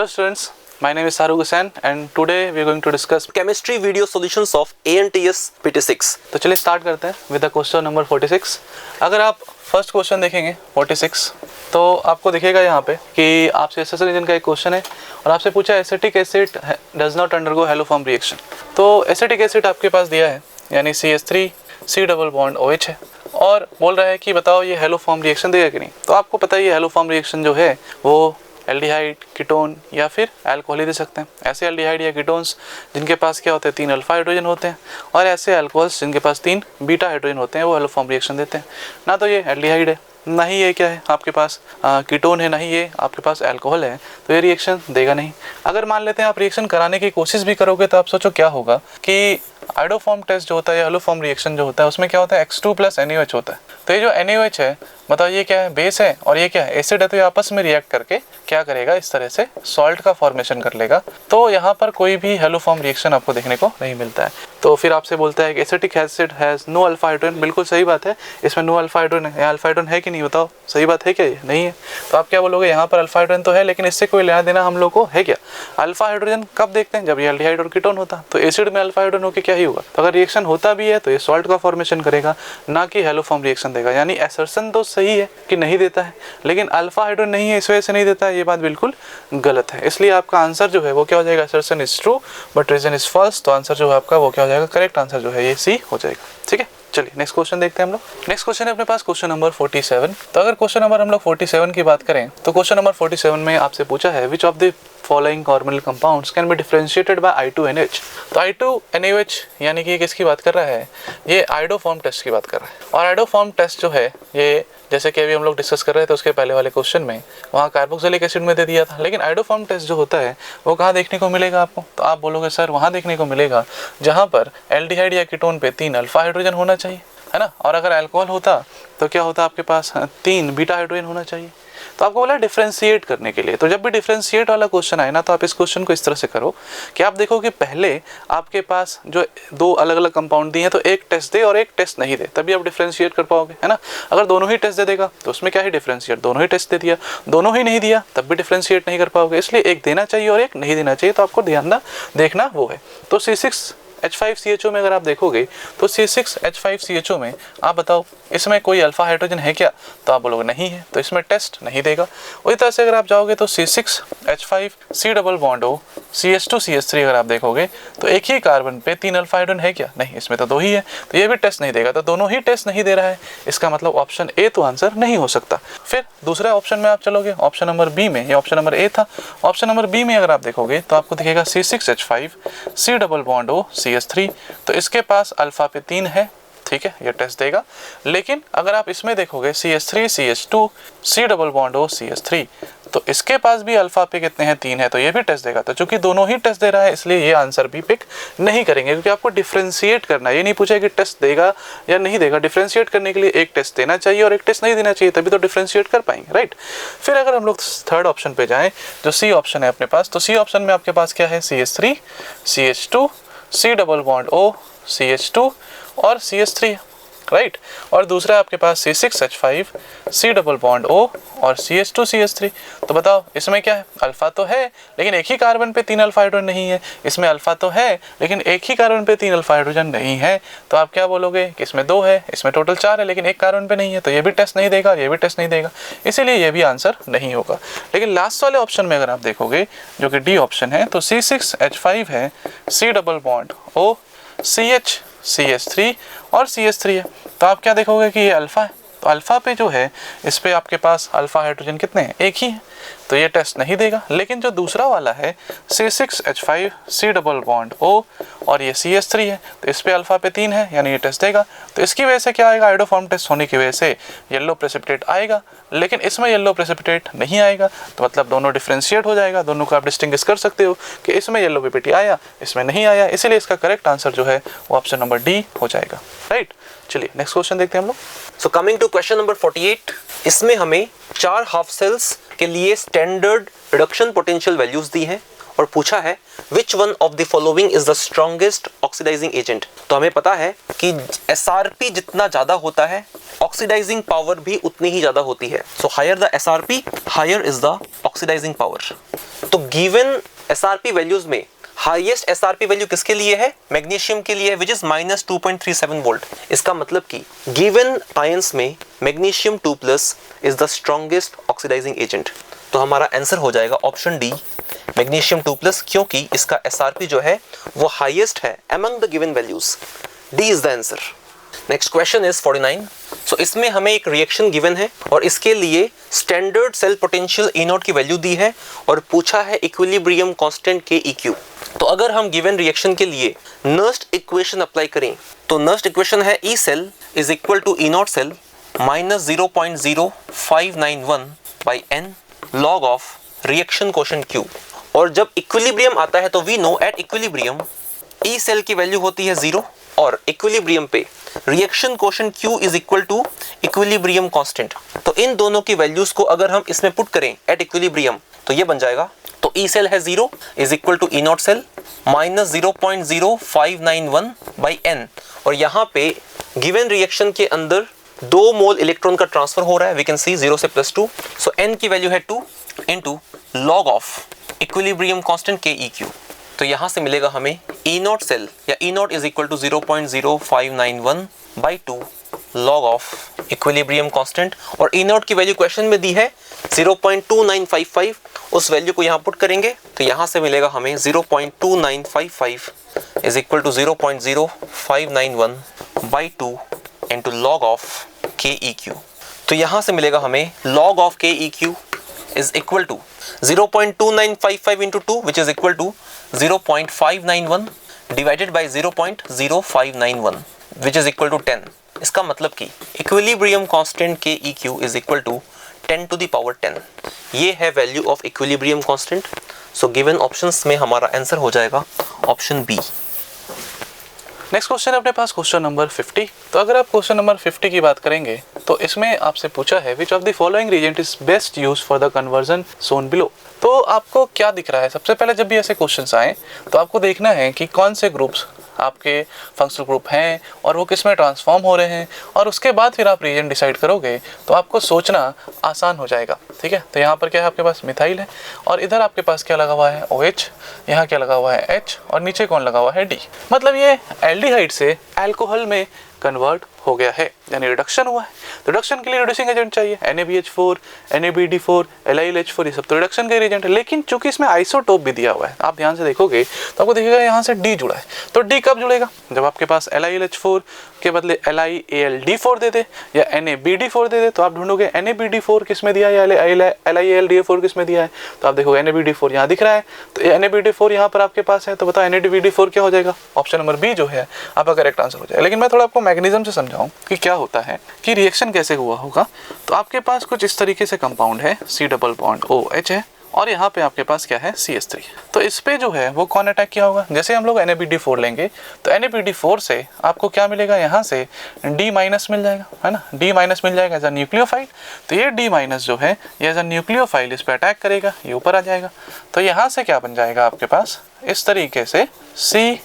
Hello students, my name is Sarug Hussain and today we are going to discuss chemistry video solutions of ANTS PT6। तो चलिए start करते हैं with the question number 46। अगर आप first question देखेंगे 46 तो आपको दिखेगा यहाँ पे कि आपसे एसएससी रीजन का एक क्वेश्चन है और आपसे पूछा acetic acid does not undergo haloform reaction. तो एसिटिक एसिड आपके पास दिया है यानी CH3 C double bond OH है और बोल रहा है कि बताओ ये हैलोफॉर्म रिएक्शन देगा कि नहीं। तो आपको पता है ये हैलोफॉर्म रिएक्शन जो है वो एल्डिहाइड, कीटोन या फिर अल्कोहल ही दे सकते हैं। ऐसे एल्डिहाइड या कीटोन्स जिनके पास क्या होते हैं 3 अल्फा हाइड्रोजन होते हैं और ऐसे अल्कोहल्स जिनके पास 3 बीटा हाइड्रोजन होते हैं वो हैलोफॉर्म रिएक्शन देते हैं। ना तो ये एल्डिहाइड है, ना ही ये क्या है आपके पास कीटोन है, ना ही ये आपके पास अल्कोहल है, तो ये रिएक्शन देगा नहीं। अगर मान लेते हैं आप रिएक्शन कराने की कोशिश भी करोगे तो आप सोचो क्या होगा कि आइडोफॉर्म टेस्ट जो होता है या हैलोफॉर्म रिएक्शन जो होता है उसमें क्या होता है X2 + NaOH होता है। तो ये जो NaOH है बताओ ये क्या है, बेस है और ये क्या है, एसिड है। तो ये आपस में रिएक्ट करके क्या करेगा, इस तरह से सॉल्ट का फॉर्मेशन कर लेगा। तो यहाँ पर कोई भी हैलोफॉर्म रिएक्शन आपको देखने को नहीं मिलता है। तो फिर आपसे बोलता है कि acetic acid has no alpha hydrogen. बिल्कुल सही बात है, इसमें नो अल्फा हाइड्रोजन है। यहाँ अल्फा हाइड्रोजन है कि नहीं बताओ, सही बात है क्या, ये नहीं है। तो आप क्या बोलोगे, यहाँ पर अल्फा हाइड्रोजन तो है लेकिन इससे कोई लेना देना हम लोग को है क्या। अल्फा हाइड्रोजन कब देखते हैं, जब ये एल्डिहाइड और कीटोन होता। तो एसिड में अल्फा हाइड्रोजन होकर क्या ही होगा। तो अगर रिएक्शन होता भी है तो ये सॉल्ट का फॉर्मेशन करेगा, ना कि हैलोफॉर्म रिएक्शन देगा। यानी असर्शन तो सही है कि नहीं देता है लेकिन अल्फा हाइड्रोजन नहीं है इस वजह से नहीं देता है, ये बात बिल्कुल गलत है। इसलिए आपका आंसर जो है वो क्या हो जाएगा, assertion is true but reason is false. तो आंसर जो है आपका वो क्या हो जाएगा, करेक्ट आंसर जो है ये C हो जाएगा। ठीक है, चलिए नेक्स्ट क्वेश्चन देखते हैं हम लोग। नेक्स्ट क्वेश्चन है अपने पास क्वेश्चन नंबर 47। तो अगर क्वेश्चन नंबर हम लोग 47 की बात करें तो क्वेश्चन नंबर 47 में आपसे पूछा है which of the following orbital compounds can be differentiated by I2NH। तो I2NaOH यानी कि किसकी बात कर रहा है, ये आइडोफॉर्म टेस्ट की बात कर रहा है। और आइडोफॉर्म टेस्ट जो है ये जैसे कि अभी हम लोग डिस्कस कर रहे थे उसके पहले वाले क्वेश्चन में वहाँ कार्बोक्सिलिक एसिड में दे दिया था, लेकिन आइडोफॉर्म टेस्ट जो होता है वो कहाँ देखने को मिलेगा आपको। तो आप बोलोगे सर वहाँ देखने को मिलेगा जहाँ पर एल्डिहाइड या कीटोन पे 3 अल्फा हाइड्रोजन होना चाहिए, है ना। और अगर अल्कोहल होता तो क्या होता आपके पास 3 बीटा हाइड्रोजन होना चाहिए। तो आपको बोला डिफरेंशिएट करने के लिए। तो जब भी डिफरेंशिएट वाला क्वेश्चन आए ना तो आप इस क्वेश्चन को इस तरह से करो कि आप देखो कि पहले आपके पास जो 2 अलग अलग कंपाउंड दिए हैं तो एक टेस्ट दे और एक टेस्ट नहीं दे, तभी आप डिफरेंशिएट कर पाओगे, है ना। अगर दोनों ही टेस्ट दे देगा तो उसमें क्या है डिफरेंशिएट, दोनों ही टेस्ट दे दिया, दोनों ही नहीं दिया तब भी डिफरेंशिएट नहीं कर पाओगे। इसलिए एक देना चाहिए और एक नहीं देना चाहिए, तो आपको ध्यान देखना वो है। तो C6H5CHO में अगर आप देखोगे तो C6H5CHO में आप बताओ इसमें कोई अल्फा हाइड्रोजन है क्या, तो आप बोलोगे नहीं है, तो इसमें टेस्ट नहीं देगा। उसी तरह से अगर आप जाओगे तो C6H5C double bond O CH2CH3 अगर आप देखोगे तो एक ही कार्बन पे 3 अल्फा हाइड्रोजन है क्या, नहीं, इसमें तो 2 ही है, तो ये भी टेस्ट नहीं देगा। तो दोनों ही टेस्ट नहीं दे रहा है, इसका मतलब ऑप्शन A तो आंसर नहीं हो सकता। फिर दूसरे ऑप्शन में आप चलोगे, ऑप्शन नंबर B में, ये ऑप्शन नंबर A था। ऑप्शन नंबर B में अगर आप देखोगे तो आपको दिखेगा C6H5C double bond O CH3, तो इसके पास अल्फा पे 3 है, ठीक है, ये टेस्ट देगा। लेकिन अगर आप इसमें देखोगे CH3CH2 C double bond O CH3, तो इसके पास भी अल्फा पे कितने हैं, 3 है, तो ये भी टेस्ट देगा। तो चूंकि दोनों ही टेस्ट दे रहा है इसलिए ये आंसर भी पिक नहीं करेंगे, क्योंकि आपको डिफरेंशिएट करना है। ये नहीं पूछा कि टेस्ट देगा या नहीं देगा, डिफरेंशिएट करने के लिए एक टेस्ट देना चाहिए और एक टेस्ट नहीं देना चाहिए, तभी तो डिफरेंशिएट कर पाएंगे, राइट। फिर अगर हम लोग थर्ड ऑप्शन पे जाएं जो C ऑप्शन है अपने पास, तो C ऑप्शन में आपके पास क्या है, CH3 CH2 C double bond O CH2 और CH3, राइट। और दूसरा आपके पास C6H5C डबल बॉन्ड O और CH2 CH3। तो बताओ इसमें क्या है, अल्फा तो है लेकिन एक ही कार्बन पे 3 अल्फा हाइड्रोजन नहीं है, इसमें अल्फा तो है लेकिन एक ही कार्बन पे 3 अल्फा हाइड्रोजन नहीं है। तो आप क्या बोलोगे कि इसमें 2 है, इसमें टोटल 4 है लेकिन एक कार्बन पे नहीं है, तो ये भी टेस्ट नहीं देगा, ये भी टेस्ट नहीं देगा, इसीलिए ये भी आंसर नहीं होगा। लेकिन लास्ट वाले ऑप्शन में अगर आप देखोगे जो कि D ऑप्शन है, तो C6H5 है C double bond O CH CH3 और CH3 है, तो आप क्या देखोगे कि ये अल्फा है। तो अल्फा पे जो है इस पे आपके पास अल्फा हाइड्रोजन कितने हैं, एक ही है, तो ये टेस्ट नहीं देगा। लेकिन जो दूसरा वाला है C6H5C डबल बॉन्ड O और ये CH3 है, तो इस पे अल्फा पे 3 है यानी ये टेस्ट देगा। तो इसकी वजह से क्या आएगा, आइडोफॉर्म टेस्ट होने की वजह से येलो प्रेसिपिटेट आएगा, लेकिन इसमें येलो प्रेसिपिटेट नहीं आएगा। तो मतलब दोनों डिफरेंशिएट हो जाएगा, दोनों को आप डिस्टिंग्विश कर सकते हो कि इसमें येलो पीपीटी आया, इसमें नहीं आया, इसीलिए इसका करेक्ट आंसर जो है वो ऑप्शन नंबर D हो जाएगा, राइट। चलिए नेक्स्ट क्वेश्चन देखते हैं हम लोग। So coming to question number 48, इसमें हमें 4 हाफ सेल्स के लिए स्टैंडर्ड रिडक्शन पोटेंशियल वैल्यूज दी हैं और पूछा है which one of the following is the strongest oxidizing agent. तो हमें पता है कि SRP जितना ज्यादा होता है ऑक्सीडाइजिंग पावर भी उतनी ही ज्यादा होती है। So higher the SRP higher is the oxidizing power. तो गिवन SRP वैल्यूज में हाईएस्ट SRP वैल्यू किसके लिए है? मैग्नीशियम के लिए, विच इज -2.37 वोल्ट। इसका मतलब कि गिवन आयंस में magnesium 2+ is the strongest oxidizing agent. तो हमारा आंसर हो जाएगा ऑप्शन डी, मैग्नीशियम 2+, क्योंकि इसका SRP जो है वो हाईएस्ट है among the given values. D is the answer. Next question is 49। सो इसमें हमें एक रिएक्शन गिवन है और इसके लिए स्टैंडर्ड सेल पोटेंशियल E0 की वैल्यू दी है और पूछा है इक्विलिब्रियम कांस्टेंट KEQ। तो अगर हम गिवन रिएक्शन के लिए नर्स्ट इक्वेशन अप्लाई करें तो नर्स्ट इक्वेशन है E cell is equal to E0 cell minus 0.0591 by n log of reaction quotient Q। और जब इक्विलिब्रियम आता है तो we know at equilibrium E cell की वैल्यू होती है 0 और इक्विलिब्रियम पे reaction quotient Q is equal to equilibrium constant. तो इन दोनों की वैल्यूज को अगर हम इसमें पुट करें एट इक्विलिब्रियम तो ये बन जाएगा, तो E cell है 0 is equal to E0 cell minus 0.0591 by n। और यहाँ पे गिवन रिएक्शन के अंदर 2 मोल इलेक्ट्रॉन का ट्रांसफर हो रहा है, वी कैन सी 0 से +2। सो n की वैल्यू है 2 into log of equilibrium constant KEQ। तो यहाँ से मिलेगा हमें E0 cell या E0 is equal to 0.0591 by 2 log of equilibrium constant. और E0 की वैल्यू क्वेश्चन में दी है 0.2955, उस वैल्यू को यहाँ पुट करेंगे तो यहाँ से मिलेगा हमें 0.2955 is equal to 0.0591 by 2 into log of KEQ। तो यहाँ से मिलेगा हमें log of KEQ is equal to 0.2955 into 2 which is equal to 0.591 divided by 0.0591 which is equal to 10। इसका मतलब कि equilibrium constant KEQ is equal to 10 to the power 10। ये है value of equilibrium constant. So given options में हमारा answer हो जाएगा option B. Next question है अपने पास क्वेश्चन नंबर 50। तो अगर आप क्वेश्चन नंबर 50 की बात करेंगे तो इसमें आपसे पूछा है which of the following reagent is best use for the conversion Son below. तो आपको क्या दिख रहा है? सबसे पहले जब भी ऐसे क्वेश्चंस आए तो आपको देखना है कि कौन से ग्रुप्स आपके फंक्शनल ग्रुप हैं और वो किस में ट्रांसफॉर्म हो रहे हैं, और उसके बाद फिर आप रिएजेंट डिसाइड करोगे तो आपको सोचना आसान हो जाएगा। ठीक है, तो यहाँ पर क्या है, आपके पास मिथाइल है और इधर आपके पास क्या लगा हुआ है OH, यहाँ क्या लगा हुआ है H और नीचे कौन लगा हुआ है D। मतलब ये एल्डिहाइड से अल्कोहल में कन्वर्ट हो गया है, यानी रिडक्शन हुआ है। रिडक्शन के लिए रिड्यूसिंग एजेंट चाहिए, NaBH4, NaBD4, LiLH4, ये सब तो रिडक्शन के एजेंट है। लेकिन चूंकि इसमें आइसोटोप भी दिया हुआ है, आप ध्यान से देखोगे तो आपको दिखेगा यहाँ से D जुड़ा है। तो D कब जुड़ेगा? जब आपके पास LiLH4 के बदले LiAlD4 दे दे या NaBD4 दे दे। तो आप ढूंढोगे NaBD4 किस में दिया है या LiAlD4 किस में दिया है, तो आप देखोगे NaBD4 यहाँ दिख रहा है, तो NaBD4 यहाँ पर आपके पास है। तो बताओ NaBD4 क्या हो जाएगा? ऑप्शन नंबर बी जो है आपका करेक्ट आंसर हो जाएगा। लेकिन मैं थोड़ा आपको मैग्नीज्म से समझाऊं कि क्या होता है, कि रिएक्शन कैसे हुआ होगा। तो आपके पास कुछ इस तरीके से कंपाउंड है, C डबल बॉन्ड OH है और यहाँ पे आपके पास क्या है CH3। तो इस पे जो है वो कौन अटैक किया होगा? जैसे हम लोग NaBD4 लेंगे तो NaBD4 से आपको क्या मिलेगा? यहाँ से D- मिल जाएगा, है ना, D- मिल जाएगा एज अ न्यूक्लियोफाइल। तो ये D- जो है ये एज अ न्यूक्लियोफाइल इस पे अटैक करेगा, ये ऊपर आ जाएगा। तो यहाँ से क्या बन जाएगा आपके पास इस तरीके से CO-,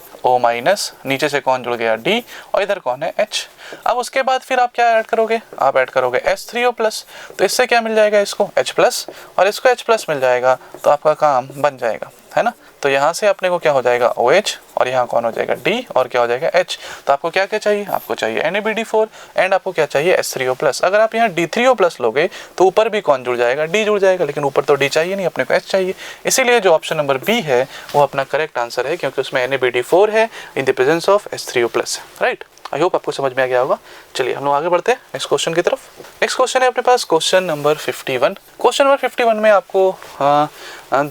नीचे से कौन जुड़ गया D और इधर कौन है H। अब उसके बाद फिर आप क्या ऐड करोगे? आप ऐड करोगे H3O+। तो इससे क्या मिल जाएगा? इसको H+ और इसको H+ मिल जाएगा, तो आपका काम बन जाएगा, है ना। तो यहाँ से अपने को क्या हो जाएगा? OH और यहाँ कौन हो जाएगा? D और क्या हो जाएगा? H। तो आपको क्या क्या चाहिए? आपको चाहिए NaBD4 एंड आपको क्या चाहिए? H3O+। अगर आप यहाँ D3O+ लोगे तो ऊपर भी कौन जुड़ जाएगा? D जुड़ जाएगा, लेकिन ऊपर तो D चाहिए नहीं, अपने को H चाहिए। इसीलिए जो ऑप्शन नंबर बी है वो अपना करेक्ट आंसर है, क्योंकि उसमें NaBD4 है in the presence of H3O+, right. I hope आपको समझ में आ गया होगा। चलिए हम लोग आगे बढ़ते हैं नेक्स्ट क्वेश्चन की तरफ। नेक्स्ट क्वेश्चन है अपने पास क्वेश्चन नंबर 51। क्वेश्चन नंबर 51 में आपको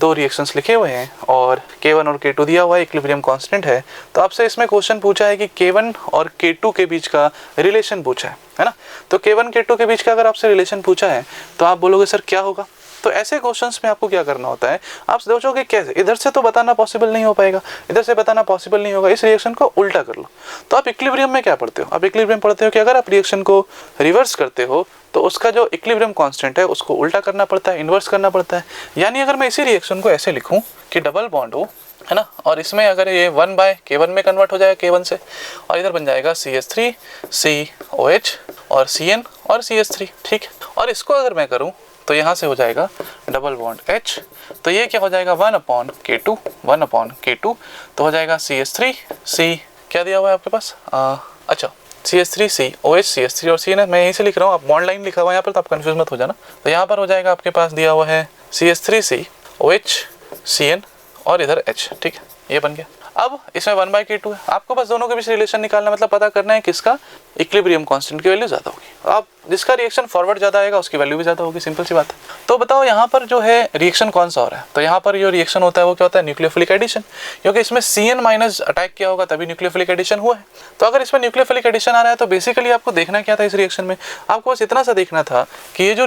2 रिएक्शंस लिखे हुए हैं और K1 और K2 दिया हुआ है, इक्विलिब्रियम कांस्टेंट है। तो आपसे इसमें क्वेश्चन पूछा है कि K1 और K2 के बीच का रिलेशन पूछा है ना। तो K1 K2 के बीच का अगर आपसे रिलेशन पूछा है तो आप बोलोगे सर क्या होगा। तो ऐसे क्वेश्चंस में आपको क्या करना होता है, आप सोचोगे कैसे, इधर से तो बताना पॉसिबल नहीं हो पाएगा, इधर से बताना पॉसिबल नहीं होगा, इस रिएक्शन को उल्टा कर लो। तो आप इक्विलिब्रियम में क्या पढ़ते हो? आप इक्विलिब्रियम पढ़ते हो कि अगर आप रिएक्शन को रिवर्स करते हो तो उसका जो इक्विलिब्रियम कांस्टेंट है उसको उल्टा करना पड़ता है, इन्वर्स करना पड़ता है। यानी अगर मैं इसी रिएक्शन को ऐसे लिखूं कि डबल बॉन्ड हो, है ना, और इसमें अगर ये 1/K1 में कन्वर्ट हो जाएगा K1 से, और इधर बन जाएगा CH3 COH और CN और CH3, ठीक है। और इसको अगर मैं करूं तो यहाँ से हो जाएगा डबल बॉन्ड H, तो ये क्या हो जाएगा 1/K2, 1/K2, तो हो जाएगा CH3C, क्या दिया हुआ है आपके पास, अच्छा CH3C OH CH3 और CN, मैं यहीं से लिख रहा हूँ, आप बॉन्ड लाइन लिखा हुआ है यहाँ पर, तो आप कंफ्यूज मत हो जाना। तो यहाँ पर हो जाएगा आपके पास दिया हुआ है CH3C OH CN और इधर H, ठीक है, ये बन गया। अब इसमें 1/K2 है, आपको बस दोनों के बीच रिलेशन निकालना, मतलब पता करना है किसका इक्विलिब्रियम कांस्टेंट की वैल्यू ज़्यादा होगी। आप जिसका रिएक्शन फॉरवर्ड ज़्यादा आएगा उसकी वैल्यू भी ज़्यादा होगी, सिंपल सी बात है। तो बताओ यहाँ पर जो है रिएक्शन कौन सा हो रहा है, तो यहाँ पर जो रिएक्शन होता है वो क्या होता है, न्यूक्लियोफिलिक एडिशन, क्योंकि इसमें CN माइनस अटैक किया होगा तभी न्यूक्लियोफिलिक एडिशन हुआ है। तो अगर इसमें न्यूक्लियोफिलिक एडिशन आ रहा है तो बेसिकली आपको देखना क्या था इस रिएक्शन में, आपको बस इतना सा देखना था कि ये जो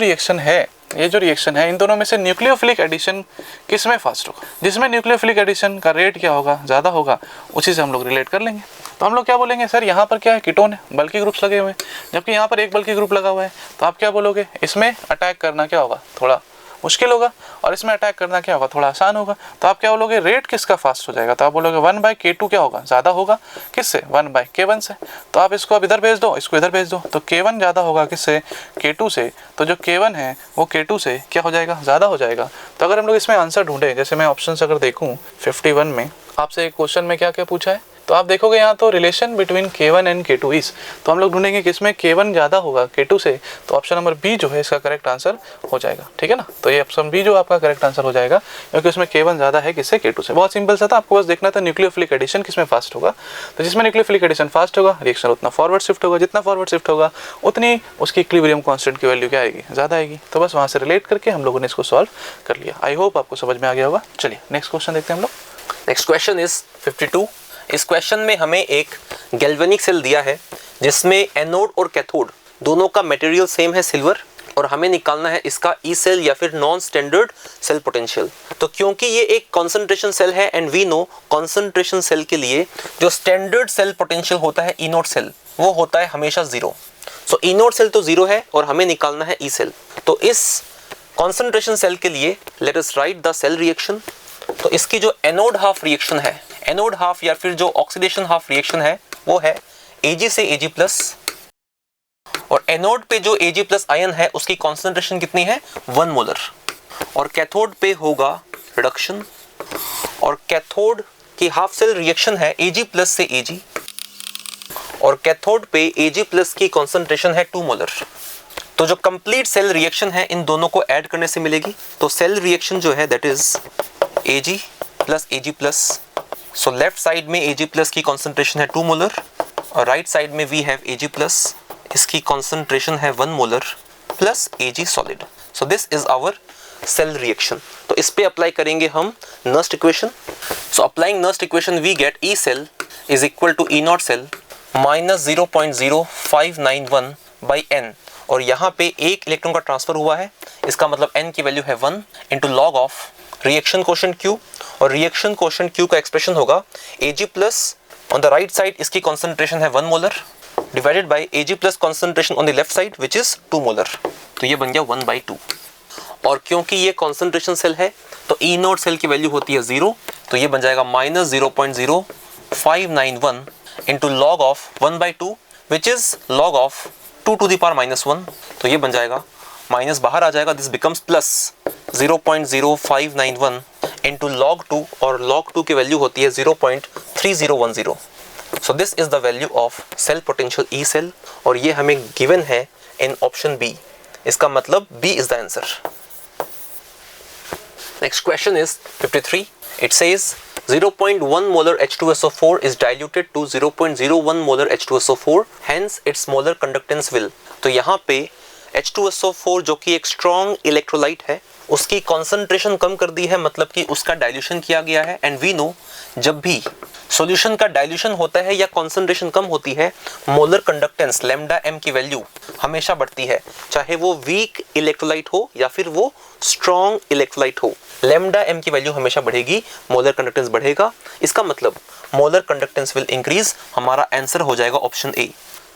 रिएक्शन है इन दोनों में से न्यूक्लियोफिलिक एडिशन किस में फास्ट होगा, जिसमें न्यूक्लियोफिलिक एडिशन का रेट क्या होगा, ज़्यादा होगा, उसी से हम लोग रिलेट कर लेंगे। तो हम लोग क्या बोलेंगे, सर यहाँ पर क्या है, कीटोन है, बल्कि ग्रुप्स लगे हुए हैं, जबकि यहाँ पर एक बल्कि ग्रुप लगा हुआ है, तो आप क्या बोलोगे, इसमें अटैक करना क्या होगा, थोड़ा मुश्किल होगा, और इसमें अटैक करना क्या होगा, थोड़ा आसान होगा। तो आप क्या बोलोगे, रेट किसका फास्ट हो जाएगा, तो आप बोलोगे 1/K2 क्या होगा, ज़्यादा होगा, किससे, 1/K1 से। तो आप इसको अब इधर भेज दो, इसको इधर भेज दो, तो K1 ज़्यादा होगा किससे, K2 से, तो जो K1 है वो K2 से क्या हो जाएगा, ज़्यादा हो जाएगा। तो अगर हम लोग इसमें आंसर ढूंढें, जैसे मैं ऑप्शन अगर देखूँ 51 में आपसे एक क्वेश्चन में क्या क्या पूछा है, तो आप देखोगे यहाँ तो relation between K1 and K2 is, तो हम लोग ढूंढेंगे कि इसमें K1 ज़्यादा होगा K2 से, तो ऑप्शन नंबर बी जो है इसका करेक्ट आंसर हो जाएगा, ठीक है ना। तो ये ऑप्शन बी जो आपका करेक्ट आंसर हो जाएगा, क्योंकि उसमें K1 ज़्यादा है किससे, K2 से। बहुत सिंपल सा था, आपको बस देखना था न्यूक्लियोफिलिक एडिशन किसमें फास्ट होगा, तो जिसमें न्यूक्लियोफिलिक एडिशन फास्ट होगा रिएक्शन उतना फॉरवर्ड शिफ्ट होगा, जितना फॉरवर्ड शिफ्ट होगा उतनी उसकी इक्विलिब्रियम कांस्टेंट की वैल्यू क्या आएगी, ज़्यादा आएगी। तो बस वहाँ से रिलेट करके हम लोगों ने इसको सॉल्व कर लिया। आई होप आपको समझ में आ गया होगा। चलिए नेक्स्ट क्वेश्चन देखते हैं हम लोग। Next question is 52। इस क्वेश्चन में हमें एक गैल्वेनिक सेल दिया है जिसमें एनोड और कैथोड दोनों का मटेरियल सेम है सिल्वर, और हमें निकालना है इसका ई सेल या फिर नॉन स्टैंडर्ड सेल पोटेंशियल। तो क्योंकि ये एक कॉन्सेंट्रेशन सेल है and we know concentration cell के लिए जो स्टैंडर्ड सेल पोटेंशियल होता है ई नोट सेल, वो होता है हमेशा 0। सो ई नोट सेल तो 0 है और हमें निकालना है ई सेल। तो इस कॉन्सेंट्रेशन सेल के लिए let us write the cell reaction. तो इसकी जो एनोड हाफ रिएक्शन है, एनोड हाफ या फिर जो ऑक्सीडेशन हाफ रिएक्शन है वो है Ag से Ag+, और एनोड पे जो Ag+ आयन है उसकी कॉन्सेंट्रेशन कितनी है 1 मोलर, और कैथोड पे होगा रिडक्शन, और कैथोड की हाफ सेल रिएक्शन है Ag+ से Ag, और कैथोड पे Ag+ की कॉन्सेंट्रेशन है 2 मोलर। तो जो कंप्लीट सेल रिएक्शन है इन दोनों को ऐड करने से मिलेगी। तो सेल रिएक्शन जो है that is Ag plus Ag+। So left side में Ag+ की कॉन्सेंट्रेशन है 2 मोलर, और राइट साइड में वी हैव Ag+, इसकी कॉन्सेंट्रेशन है 1 molar plus Ag solid. So this is our cell reaction. तो इस पे अप्लाई करेंगे हम Nernst equation. So applying Nernst equation we get E cell is equal to E not cell minus 0.0591 by N, और यहाँ पे एक इलेक्ट्रॉन का ट्रांसफर हुआ है, इसका मतलब N की वैल्यू है 1 into log of reaction quotient Q, और रिएक्शन कोशेंट Q का एक्सप्रेशन होगा Ag+ on the right side, इसकी कॉन्सेंट्रेशन है 1 molar divided by Ag+ concentration on the left side which is 2 molar. तो ये बन गया 1/2। और क्योंकि ये कॉन्सेंट्रेशन सेल है तो E नोट सेल की वैल्यू होती है 0, तो ये बन जाएगा minus 0.0591 into log of 1/2 which is log of 2 to the power -1। तो ये बन जाएगा, माइनस बाहर आ जाएगा, this becomes plus 0.0591 into log 2, और log 2 की वैल्यू होती है 0.3010। So this is the value of cell potential E cell, और ये हमें गिवन है इन ऑप्शन बी। इसका मतलब B is the answer. Next question is 53। It says 0.1 molar H2SO4 is diluted to 0.01 molar H2SO4, hence its molar conductance will। तो यहाँ पे H2SO4 जो कि एक स्ट्रॉन्ग इलेक्ट्रोलाइट है उसकी कॉन्सेंट्रेशन कम कर दी है, मतलब कि उसका डाइल्यूशन किया गया है। एंड वी नो जब भी सॉल्यूशन का डाइल्यूशन होता है या कॉन्सेंट्रेशन कम होती है, मोलर कंडक्टेंस लैम्डा m की वैल्यू हमेशा बढ़ती है, चाहे वो वीक इलेक्ट्रोलाइट हो या फिर वो स्ट्रॉन्ग इलेक्ट्रोलाइट हो। लैम्डा m की वैल्यू हमेशा बढ़ेगी, मोलर कंडक्टेंस बढ़ेगा, इसका मतलब मोलर कंडक्टेंस विल इंक्रीज। हमारा आंसर हो जाएगा ऑप्शन ए।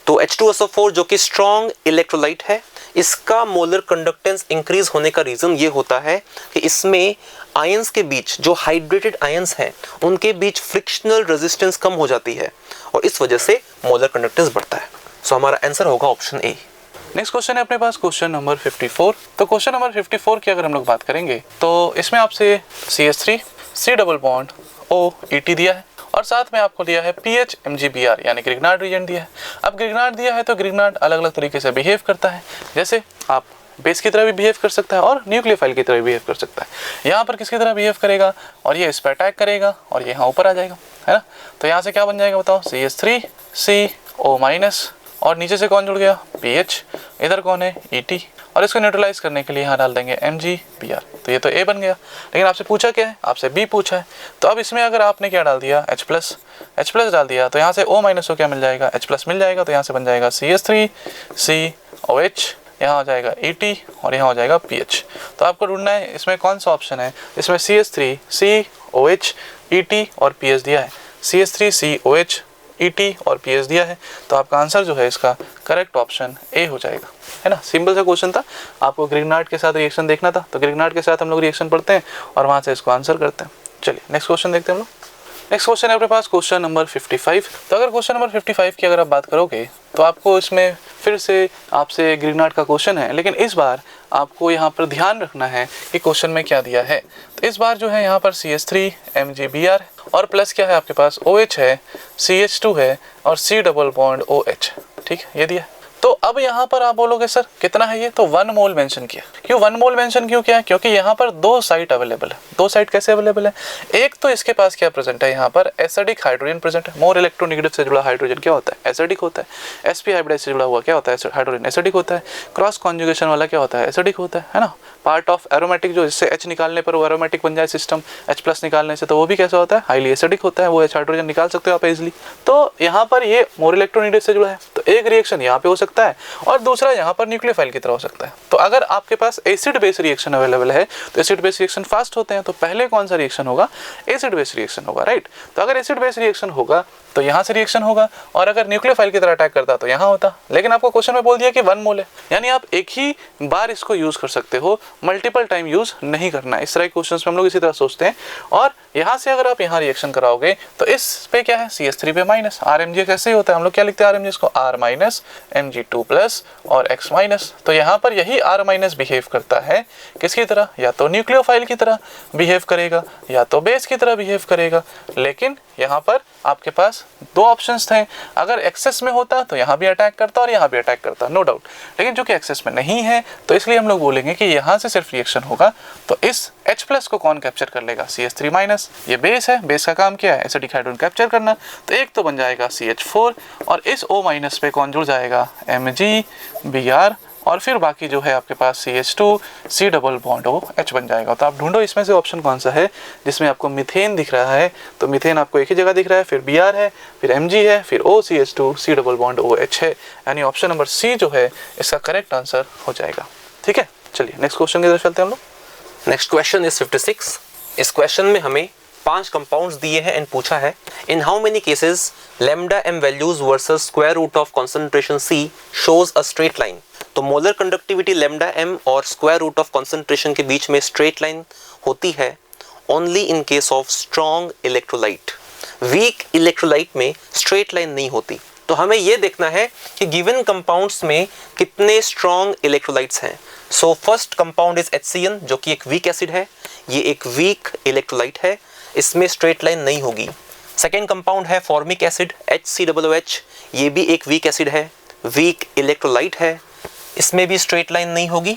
तो H2SO4 जो कि स्ट्रॉन्ग इलेक्ट्रोलाइट है, इसका मोलर कंडक्टेंस इंक्रीज होने का रीज़न ये होता है कि इसमें आयंस के बीच, जो हाइड्रेटेड आयंस हैं उनके बीच फ्रिक्शनल रेजिस्टेंस कम हो जाती है, और इस वजह से मोलर कंडक्टेंस बढ़ता है। सो हमारा आंसर होगा ऑप्शन ए। नेक्स्ट क्वेश्चन है अपने पास क्वेश्चन नंबर 54। तो क्वेश्चन नंबर 54 की अगर हम लोग बात करेंगे तो इसमें आपसे CH3 C double bond O ET दिया है और साथ में आपको दिया है PH MgBr यानी ग्रिग्नार्ड रीजन दिया है। अब ग्रिग्नार्ड दिया है तो ग्रिग्नार्ड अलग अलग तरीके से बिहेव करता है, जैसे आप बेस की तरह भी बिहेव कर सकता है और न्यूक्लियोफाइल की तरह भी बिहेव कर सकता है। यहाँ पर किसकी तरह बिहेव करेगा और ये इस पर अटैक करेगा और ये यहाँ ऊपर आ जाएगा, है ना। तो यहाँ से क्या बन जाएगा बताओ, CH3 CO माइनस और नीचे से कौन जुड़ गया PH, इधर कौन है ET और इसको न्यूट्रलाइज करने के लिए यहाँ डाल देंगे MgBr। तो ये तो A बन गया, लेकिन आपसे पूछा क्या है, आपसे B पूछा है। तो अब इसमें अगर आपने क्या डाल दिया H प्लस डाल दिया तो यहाँ से O माइनस को क्या मिल जाएगा, H प्लस मिल जाएगा। तो यहाँ से बन जाएगा CH3 COH, यहाँ हो जाएगा ET और यहाँ हो जाएगा PH। तो आपको ढूंढना है इसमें कौन सा ऑप्शन है, इसमें CH3 COH ET और PH दिया है, CH3 COH ET और PS दिया है। तो आपका आंसर जो है इसका करेक्ट ऑप्शन A हो जाएगा, है ना। सिंपल सा क्वेश्चन था, आपको ग्रिग्नार्ड के साथ रिएक्शन देखना था, तो ग्रिग्नार्ड के साथ हम लोग रिएक्शन पढ़ते हैं और वहाँ से इसको आंसर करते हैं। चलिए नेक्स्ट क्वेश्चन देखते हैं हम लोग। नेक्स्ट क्वेश्चन है अपने पास क्वेश्चन नंबर 55। तो अगर क्वेश्चन नंबर 55 की अगर आप बात करोगे तो आपको इसमें फिर से आपसे ग्रिग्नार्ड का क्वेश्चन है, लेकिन इस बार आपको यहाँ पर ध्यान रखना है कि क्वेश्चन में क्या दिया है। तो इस बार जो है यहाँ पर CH3 MgBr और प्लस क्या है आपके पास OH है, CH2 है और C डबल बॉन्ड OH, ठीक है, ये दिया। तो अब यहाँ पर आप बोलोगे सर कितना है ये, तो 1 मोल मेंशन किया। क्यों 1 मोल मेंशन क्यों किया, क्योंकि यहाँ पर 2 साइट अवेलेबल है। 2 साइट कैसे अवेलेबल है, एक तो इसके पास क्या प्रेजेंट है, यहाँ पर एसिडिक हाइड्रोजन प्रेजेंट है। मोर इलेक्ट्रोनेगेटिव से जुड़ा हाइड्रोजन क्या होता है, एसिडिक होता है। sp हाइब्रिडाइज से जुड़ा हुआ क्या होता है, हाइड्रोजन एसिडिक होता है। क्रॉस कॉन्जुगेशन वाला क्या होता है, एसिडिक होता है ना। पार्ट ऑफ एरोमेटिक जो जिससे H निकालने पर वो एरोमेटिक बन जाए सिस्टम, H प्लस निकालने से, तो वो भी कैसा होता है, हाईली एसिडिक होता है। वो H हाइड्रोजन निकाल सकते हो आप इजिली। तो यहाँ पर ये मोर इलेक्ट्रोनेगेटिव से जुड़ा है, तो एक रिएक्शन यहाँ पे हो सकता है और दूसरा यहाँ पर न्यूक्लियोफाइल की तरह हो सकता है। तो अगर आपके पास एसिड बेस रिएक्शन अवेलेबल है तो एसिड बेस रिएक्शन फास्ट होते हैं, तो पहले कौन सा रिएक्शन होगा, एसिड बेस रिएक्शन होगा, राइट। तो अगर एसिड बेस रिएक्शन होगा तो यहाँ से रिएक्शन होगा और अगर न्यूक्लियोफाइल की तरह अटैक करता तो यहाँ होता। लेकिन आपको क्वेश्चन में बोल दिया कि 1 मोल है, यानी आप एक ही बार इसको यूज कर सकते हो, मल्टीपल टाइम यूज नहीं करना है। इस तरह के क्वेश्चंस में हम लोग इसी तरह सोचते हैं। और यहाँ से अगर आप यहाँ रिएक्शन कराओगे तो इस पे क्या है, CH3 पे माइनस, RMG कैसे होता है, हम लोग क्या लिखते हैं RMG को, R माइनस Mg2 प्लस और X माइनस। तो यहाँ पर यही R माइनस बिहेव करता है किसकी तरह, या तो न्यूक्लियोफाइल की तरह बिहेव करेगा या तो बेस की तरह बिहेव करेगा। लेकिन यहाँ पर आपके पास 2 ऑप्शंस थे, अगर एक्सेस में होता तो यहाँ भी अटैक करता और यहाँ भी अटैक करता, नो डाउट। लेकिन जो कि एक्सेस में नहीं है तो इसलिए हम लोग बोलेंगे कि यहाँ से सिर्फ रिएक्शन होगा। तो इस H प्लस को कौन कैप्चर कर लेगा, CH3 माइनस। ये बेस है, बेस का काम क्या है, एसिडिक हाइड्रोजन कैप्चर करना। तो एक तो बन जाएगा CH4 और इस O माइनस पे कौन जुड़ जाएगा, MgBr और फिर बाकी जो है आपके पास CH2 C double bond OH बन जाएगा। तो आप ढूंढो इसमें से ऑप्शन कौन सा है जिसमें आपको मीथेन दिख रहा है। तो मीथेन आपको एक ही जगह दिख रहा है, फिर Br है, फिर Mg है, फिर OCH2 C double bond OH है, यानी ऑप्शन नंबर C जो है इसका करेक्ट आंसर हो जाएगा। ठीक है, चलिए नेक्स्ट क्वेश्चन की तरफ चलते हैं हम लोग। Next question is 56। इस क्वेश्चन में हमें 5 कंपाउंड्स दिए हैं एंड पूछा है in how many cases lambda m values versus square root of concentration C shows a straight line. तो मोलर कंडक्टिविटी लैम्डा m और स्क्वायर रूट ऑफ कंसंट्रेशन के बीच में स्ट्रेट लाइन होती है only in case of strong electrolyte. Weak electrolyte में straight line नहीं होती। तो हमें यह देखना है कि गिवन कंपाउंड्स में कितने स्ट्रॉन्ग इलेक्ट्रोलाइट्स हैं। So first compound is HCN जो कि एक वीक एसिड है, ये एक वीक इलेक्ट्रोलाइट है, इसमें स्ट्रेट लाइन नहीं होगी। सेकेंड कंपाउंड है फॉर्मिक एसिड HCOOH, ये भी एक वीक एसिड है, वीक इलेक्ट्रोलाइट है, इसमें भी स्ट्रेट लाइन नहीं होगी।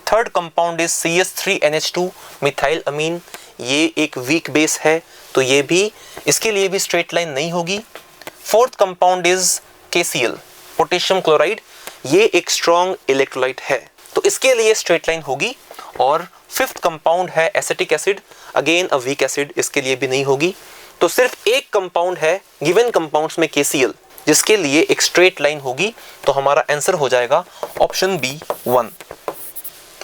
Third compound is CH3NH2 methyl amine, ये एक वीक बेस है, तो ये भी, इसके लिए भी स्ट्रेट लाइन नहीं होगी। Fourth compound is KCl potassium chloride, ये एक स्ट्रॉन्ग इलेक्ट्रोलाइट है, तो इसके लिए स्ट्रेट लाइन होगी। और फिफ्थ कंपाउंड है acetic acid, again a weak acid, इसके लिए भी नहीं होगी। तो सिर्फ एक कंपाउंड है गिवन कंपाउंड्स में KCl जिसके लिए एक स्ट्रेट लाइन होगी, तो हमारा आंसर हो जाएगा ऑप्शन बी 1।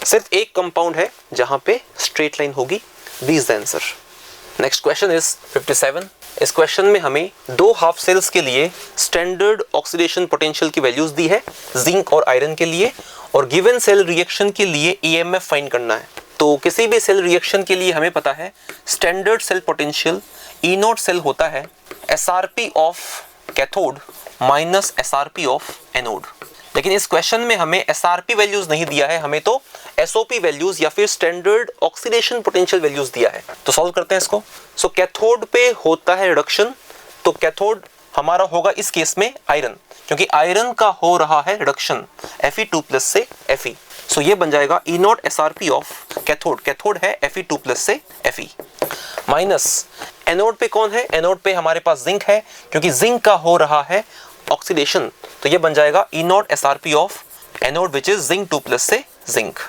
सिर्फ एक कंपाउंड है जहां पे स्ट्रेट लाइन होगी, B is the answer. Next question is 57। इस क्वेश्चन में हमें 2 हाफ सेल्स के लिए स्टैंडर्ड ऑक्सीडेशन पोटेंशियल की वैल्यूज दी है जिंक और आयरन के लिए, और गिवन सेल रिएक्शन के लिए EMF फाइंड करना है। तो किसी भी सेल रिएक्शन के लिए हमें पता है standard cell potential E0 cell होता है SRP of cathode minus SRP of anode. लेकिन इस क्वेश्चन में हमें SRP वैल्यूज नहीं दिया है, हमें तो SOP वैल्यूज या फिर स्टैंडर्ड ऑक्सीडेशन पोटेंशियल वैल्यूज दिया है। तो सॉल्व करते हैं इसको। सो कैथोड पे होता है रिडक्शन, तो कैथोड हमारा होगा इस केस में आयरन, क्योंकि आयरन का हो रहा है रिडक्शन Fe2+ से Fe। सो ये बन जाएगा E0 SRP of cathode, cathode है Fe2+ से Fe माइनस एनोड पे कौन है, एनोड पे हमारे पास जिंक है, क्योंकि जिंक का हो रहा है ऑक्सीडेशन, तो ये बन जाएगा E0 SRP of anode which is zinc 2+ से जिंक।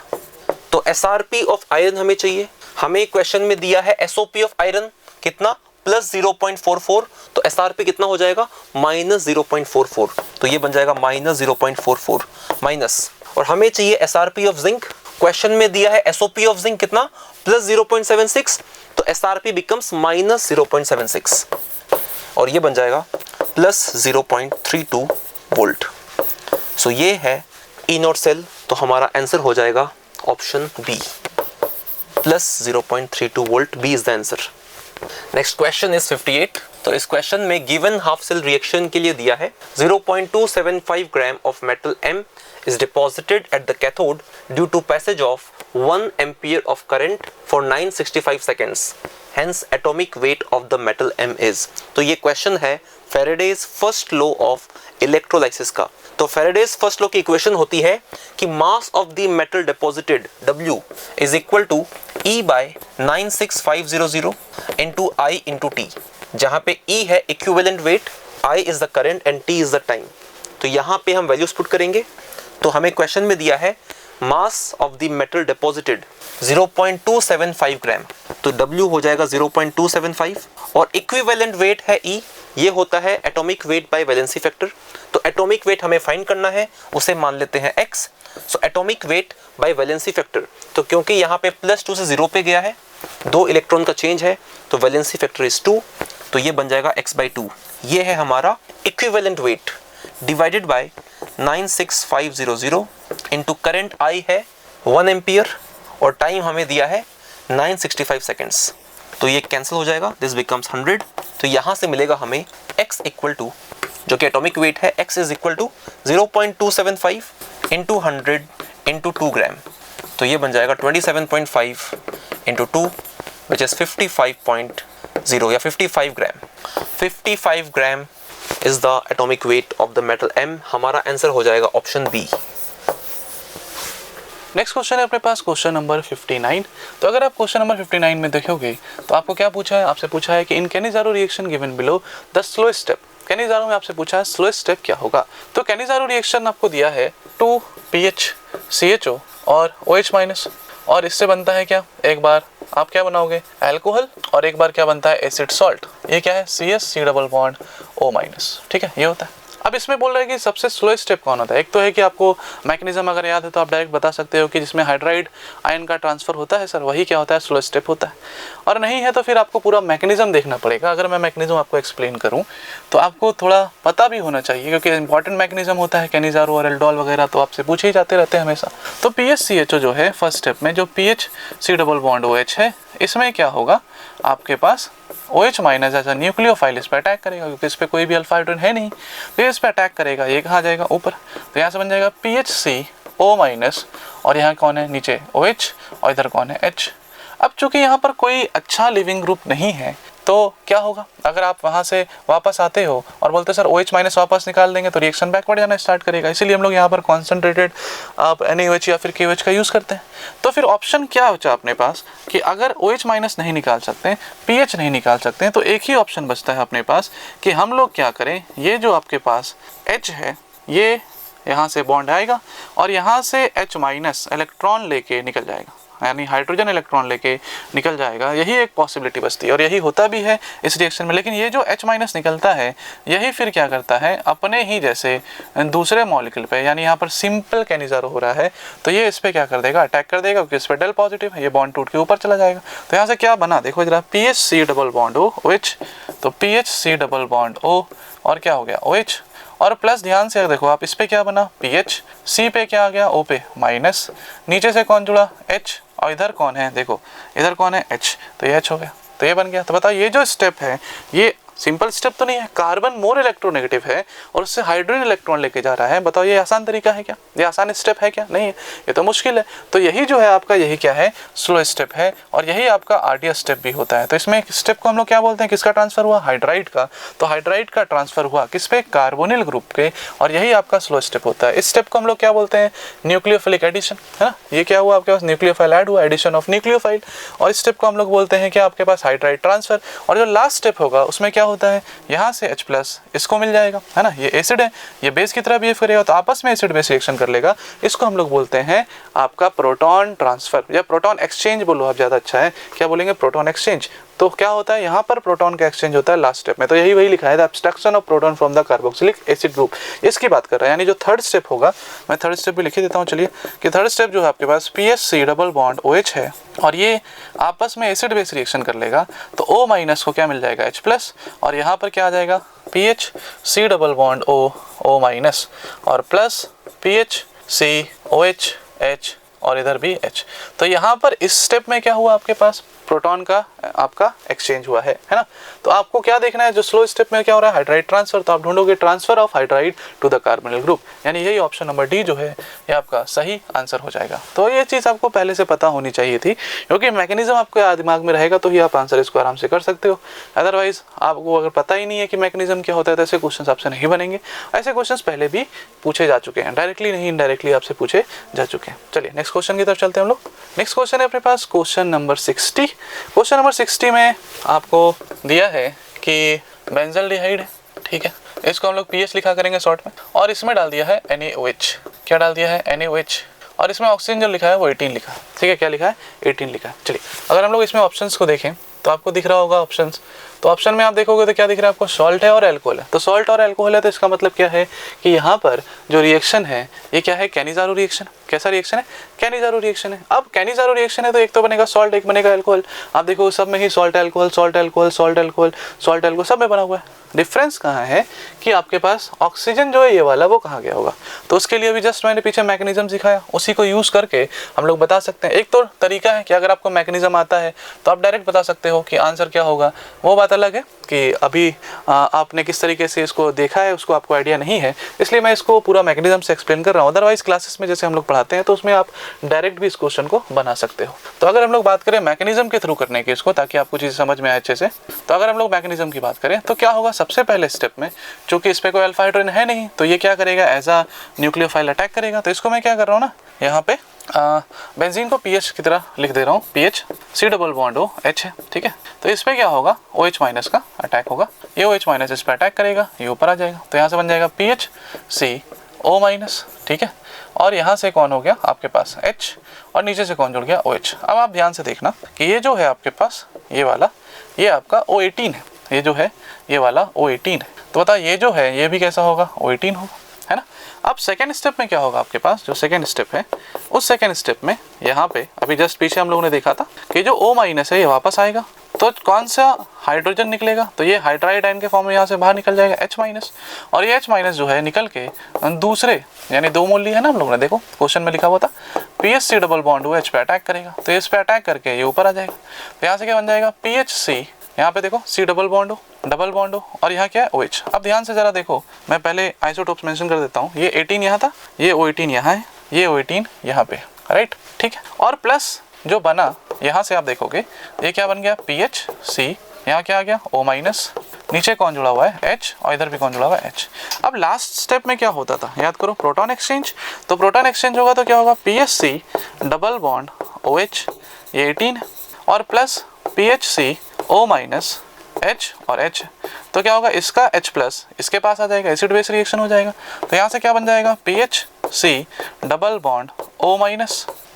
तो SRP ऑफ आयरन हमें चाहिए, हमें क्वेश्चन में दिया है SOP ऑफ आयरन कितना +0.44, तो SRP कितना हो जाएगा -0.44, तो ये बन जाएगा -0.44 माइनस, और हमें चाहिए SRP ऑफ जिंक, क्वेश्चन में दिया है SOP ऑफ जिंक कितना +0.76, तो SRP बिकम्स -0.76 और ये बन जाएगा +0.32 वोल्ट। सो ये है E0 सेल, तो हमारा आंसर हो जाएगा option B, +0.32 volt, B is the answer. Next question is 58। तो इस क्वेश्चन में गिवन हाफ सेल रिएक्शन के लिए दिया है 0.275 gram of metal M is deposited at the cathode due to passage of 1 ampere of current for 965 seconds. Hence atomic weight of the metal M is. तो ये question है Faraday's first law of electrolysis का। तो Faraday's first law की equation होती है कि mass of the metal deposited W is equal to E by 96500 into I into T, जहाँ पे E है equivalent weight, I is the current and T is the time। तो यहाँ पे हम वैल्यूज पुट करेंगे, तो हमें क्वेश्चन में दिया है mass of the metal deposited 0.275 ग्राम, तो W हो जाएगा 0.275 और इक्विवेलेंट वेट है E, ये होता है atomic weight by valency factor. तो एटॉमिक वेट हमें फाइंड करना है, उसे मान लेते हैं x। So atomic weight by valency factor, तो क्योंकि यहाँ पे +2 से 0 पे गया है, 2 इलेक्ट्रॉन का चेंज है, तो वैलेंसी फैक्टर इज 2, तो ये बन जाएगा x/2। ये है हमारा equivalent weight divided by 96500 into current I है 1 एम्पियर और टाइम हमें दिया है 965 सेकेंड्स, तो ये कैंसिल हो जाएगा, दिस बिकम्स 100। तो यहाँ से मिलेगा हमें x इक्वल टू, जो कि एटॉमिक वेट है, x is equal to 0.275 into 100 into 2 gram, तो ये बन जाएगा 27.5 इंटू 2 विच इज 55.0 या 55 ग्राम। 55 ग्राम is the atomic weight of the metal M। हमारा आंसर हो जाएगा ऑप्शन बी। नेक्स्ट क्वेश्चन है अपने पास क्वेश्चन नंबर 59। तो अगर आप क्वेश्चन नंबर 59 में देखोगे तो आपको क्या पूछा है, आपसे पूछा है कि in Cannizzaro reaction given below the slowest step. Cannizzaro में आपसे पूछा है स्लोएस्ट स्टेप क्या होगा। तो कैनिज़ारो रिएक्शन आपको दिया है 2PHCHO और OH- और इससे बनता है क्या, एक बार आप क्या बनाओगे अल्कोहल और एक बार क्या बनता है एसिड सॉल्ट। ये क्या है CH3+O-। ठीक है, ये होता है। अब इसमें बोल रहे हैं कि सबसे स्लोएस्ट स्टेप कौन होता है। एक तो है कि आपको मैकेनिज्म अगर याद है तो आप डायरेक्ट बता सकते हो कि जिसमें हाइड्राइड आयन का ट्रांसफर होता है सर, वही क्या होता है स्लोएस्ट स्टेप होता है। और नहीं है तो फिर आपको पूरा मैकेनिज्म देखना पड़ेगा। अगर मैं मैकेनिज्म आपको एक्सप्लेन करूं तो आपको थोड़ा पता भी होना चाहिए, क्योंकि इंपॉर्टेंट मैकेनिज्म होता है कैनिज़ारो और एल्डोल वगैरह, तो आपसे पूछे ही जाते रहते हैं हमेशा। तो PHCHO जो है फर्स्ट स्टेप में, जो PHC=OH है, इसमें क्या होगा आपके पास OH- ऐसा न्यूक्लियोफाइल इस पर अटैक करेगा, क्योंकि इस पर कोई भी अल्फा हाइड्रोजन है नहीं, तो ये इस पर अटैक करेगा। ये कहाँ जाएगा ऊपर, तो यहाँ से बन जाएगा PHCO- और यहाँ कौन है नीचे OH और इधर कौन है H। अब चूंकि यहाँ पर कोई अच्छा लिविंग ग्रुप नहीं है तो क्या होगा, अगर आप वहाँ से वापस आते हो और बोलते सर OH- वापस निकाल देंगे तो रिएक्शन बैकवर्ड जाना स्टार्ट करेगा। इसीलिए हम लोग यहाँ पर कॉन्सेंट्रेटेड आप NaOH या फिर KOH का यूज़ करते हैं। तो फिर ऑप्शन क्या बचा अपने पास कि अगर OH- नहीं निकाल सकते हैं, पीएच नहीं निकाल सकते हैं, तो एक ही ऑप्शन बचता है अपने पास कि हम लोग क्या करें, ये जो आपके पास H है ये यहाँ से बॉन्ड आएगा और यहाँ से H- इलेक्ट्रॉन लेके निकल जाएगा, यानी हाइड्रोजन इलेक्ट्रॉन लेके निकल जाएगा। यही एक पॉसिबिलिटी बचती है और यही होता भी है इस रिएक्शन में। लेकिन ये जो H- निकलता है यही फिर क्या करता है, अपने ही जैसे दूसरे मॉलिक्यूल पे, यानी यहाँ पर सिंपल कैनिज़ारो हो रहा है तो ये इस पर क्या कर देगा, अटैक कर देगा, क्योंकि इस पर डेल पॉजिटिव है, ये बॉन्ड टूट के ऊपर चला जाएगा। तो यहाँ से क्या बना देखो जरा, PHC=OH, तो PHC=O और क्या हो गया OH, और प्लस ध्यान से देखो आप, इस पे क्या बना PH, C पे क्या आ गया O पे माइनस, नीचे से कौन जुड़ा H और इधर कौन है देखो, इधर कौन है H, तो ये H हो गया, तो ये बन गया। तो बताओ ये जो स्टेप है ये सिंपल स्टेप तो नहीं है, कार्बन मोर इलेक्ट्रोनेगेटिव है और उससे हाइड्रोजन इलेक्ट्रॉन लेके जा रहा है। बताओ ये आसान तरीका है क्या, ये आसान स्टेप है क्या? नहीं है, ये तो मुश्किल है। तो यही जो है आपका, यही क्या है, स्लो स्टेप है और यही आपका आरडीएस स्टेप भी होता है। तो इसमें स्टेप को हम लोग क्या बोलते हैं, किसका ट्रांसफर हुआ, हाइड्राइड का। तो हाइड्राइड का ट्रांसफर हुआ किस पे, कार्बोनिल ग्रुप के, और यही आपका स्लो स्टेप होता है। इस स्टेप को हम लोग क्या बोलते हैं, न्यूक्लियोफिलिक एडिशन, है ना। ये क्या हुआ आपके पास, न्यूक्लियोफाइल ऐड हुआ, एडिशन ऑफ न्यूक्लियोफाइल, और इस स्टेप को हम लोग बोलते हैं क्या, आपके पास हाइड्राइड ट्रांसफर। और जो लास्ट स्टेप होगा उसमें क्या होता है, यहाँ से H+ इसको मिल जाएगा, है ना। ये एसिड है, ये बेस की तरह बिहेव करेगा तो आपस में एसिड बेस रिएक्शन कर लेगा। इसको हम लोग बोलते हैं आपका प्रोटॉन ट्रांसफर या प्रोटॉन एक्सचेंज बोलो आप, ज़्यादा अच्छा है, क्या बोलेंगे, प्रोटॉन एक्सचेंज। तो क्या होता है, यहाँ पर प्रोटॉन का एक्सचेंज होता है लास्ट स्टेप में। तो यही वही लिखा है, the abstraction of proton from the carboxylic acid group, इसकी बात कर रहा है। यानी जो थर्ड स्टेप होगा, मैं थर्ड स्टेप भी लिख देता हूँ, चलिए, कि थर्ड स्टेप जो है आपके पास PHC डबल बॉन्ड OH है और ये आपस में एसिड बेस रिएक्शन कर लेगा। तो O- को क्या मिल जाएगा, H+, और यहाँ पर क्या आ जाएगा, PHC डबल बॉन्ड O- और प्लस PHCOH H और इधर भी H। तो यहाँ पर इस स्टेप में क्या हुआ आपके पास, प्रोटॉन का आपका एक्सचेंज हुआ है ना। तो आपको क्या देखना है, जो स्लो स्टेप में क्या हो रहा है, हाइड्राइड ट्रांसफर। तो आप ढूंढोगे transfer of hydride to the carbonyl group, यानी यही ऑप्शन नंबर डी जो है ये आपका सही आंसर हो जाएगा। तो ये चीज़ आपको पहले से पता होनी चाहिए थी, क्योंकि मैकेनिज्म आपके दिमाग में रहेगा तो ही आप आंसर इसको आराम से कर सकते हो। अदरवाइज आपको अगर पता ही नहीं है कि मैकेनिज्म क्या होता है तो ऐसे क्वेश्चन आपसे नहीं बनेंगे। ऐसे क्वेश्चन पहले भी पूछे जा चुके हैं, डायरेक्टली नहीं इनडायरेक्टली आपसे पूछे जा चुके हैं। चलिए नेक्स्ट क्वेश्चन की तरफ चलते हैं हम लोग। नेक्स्ट क्वेश्चन है अपने पास क्वेश्चन नंबर 60। क्वेश्चन नंबर 60 में आपको दिया है कि बेंजल्डिहाइड है, ठीक है, इसको हम लोग PH लिखा करेंगे शॉर्ट में, और इसमें डाल दिया है NaOH। क्या डाल दिया है, NaOH, और इसमें ऑक्सीजन जो लिखा है वो 18 लिखा है, ठीक है, क्या लिखा है, 18 लिखा है। चलिए अगर हम लोग इसमें ऑप्शंस को देखें तो आपको दिख रहा होगा ऑप्शंस, तो ऑप्शन में आप देखोगे तो क्या दिख रहा है आपको, सॉल्ट है और अल्कोहल है। तो सॉल्ट और अल्कोहल है तो इसका मतलब क्या है कि यहाँ पर जो रिएक्शन है ये क्या है, कैनिजारो रिएक्शन। कैसा रिएक्शन है, कैनिजारो रिएक्शन है। अब कैनिजारो रिएक्शन है तो एक तो बनेगा सॉल्ट, एक बनेगा अल्कोहल। आप देखो सब में ही salt alcohol, salt alcohol, salt alcohol, salt alcohol सब में बना हुआ है। डिफरेंस कहाँ है कि आपके पास ऑक्सीजन जो है ये वाला वो कहाँ गया होगा। तो उसके लिए भी जस्ट मैंने पीछे मैकेनिज्म सिखाया, उसी को यूज़ करके हम लोग बता सकते हैं। एक तो तरीका है कि अगर आपको मैकेनिज्म आता है तो आप डायरेक्ट बता सकते हो कि आंसर क्या होगा, वो बात अलग है कि अभी आपने किस तरीके से इसको देखा है उसको आपको आइडिया नहीं है, इसलिए मैं इसको पूरा मैकेनिज्म से एक्सप्लेन कर रहा हूँ। अदरवाइज क्लासेस में जैसे हम लोग पढ़ाते हैं तो उसमें आप डायरेक्ट भी इस क्वेश्चन को बना सकते हो। तो अगर हम लोग बात करें मैकेनिज्म के थ्रू करने की इसको, ताकि आपको चीज़ समझ में आए अच्छे से, तो अगर हम लोग मैकेनिज्म की बात करें तो क्या होगा, सबसे पहले स्टेप में चूंकि इस पर कोई अल्फा हाइड्रोजन है नहीं तो ये क्या करेगा, एज अ न्यूक्लियोफाइल अटैक करेगा। तो इसको मैं क्या कर रहा हूँ ना, यहाँ पे बेंजीन को PH की तरह लिख दे रहा हूँ, PHC डबल बॉन्ड OH है, ठीक है। तो इस पर क्या होगा, OH- का अटैक होगा, ये OH- इस पर अटैक करेगा, ये ऊपर आ जाएगा, तो यहाँ से बन जाएगा PHCO-, ठीक है। और यहाँ से कौन हो गया आपके पास H, और नीचे से कौन जुड़ गया OH। अब आप ध्यान से देखना कि ये जो है आपके पास ये वाला, ये आपका O18 है, ये जो है ये वाला O18 है। तो बता ये जो है ये भी कैसा होगा, O18 होगा, है ना। अब सेकेंड स्टेप में क्या होगा आपके पास, जो सेकेंड स्टेप है उस सेकेंड स्टेप में यहाँ पे अभी जस्ट पीछे हम लोगों ने देखा था कि जो O- है ये वापस आएगा, तो कौन सा हाइड्रोजन निकलेगा, तो ये हाइड्राइड आयन के फॉर्म में यहाँ से बाहर निकल जाएगा H-, और ये H- जो है निकल के दूसरे यानी 2 मोल है ना हम लोगों ने, देखो क्वेश्चन में लिखा हुआ था PHC डबल बॉन्ड OH पे अटैक करेगा, तो इस पे अटैक करके ये ऊपर आ जाएगा। तो यहाँ से क्या बन जाएगा, PHC, यहाँ पे देखो C डबल बॉन्ड हो, और यहाँ क्या है OH। अब ध्यान से जरा देखो, मैं पहले आइसोटोप्स मेंशन कर देता हूँ, ये 18 यहाँ था, ये O18 यहाँ है, ये O18 यहाँ पे, राइट, ठीक है। और प्लस जो बना यहाँ से आप देखोगे ये क्या बन गया, PHC, यहाँ क्या आ गया O-, नीचे कौन जुड़ा हुआ है H, और इधर भी कौन जुड़ा हुआ है H। अब लास्ट स्टेप में क्या होता था, याद करो, प्रोटॉन एक्सचेंज। तो प्रोटॉन एक्सचेंज होगा तो क्या होगा, PHC डबल बॉन्ड OH, ये 18 और प्लस PHCO- H और H, तो क्या होगा, इसका H+ इसके पास आ जाएगा, एसिड बेस रिएक्शन हो जाएगा। तो यहाँ से क्या बन जाएगा, PHC double bond O-,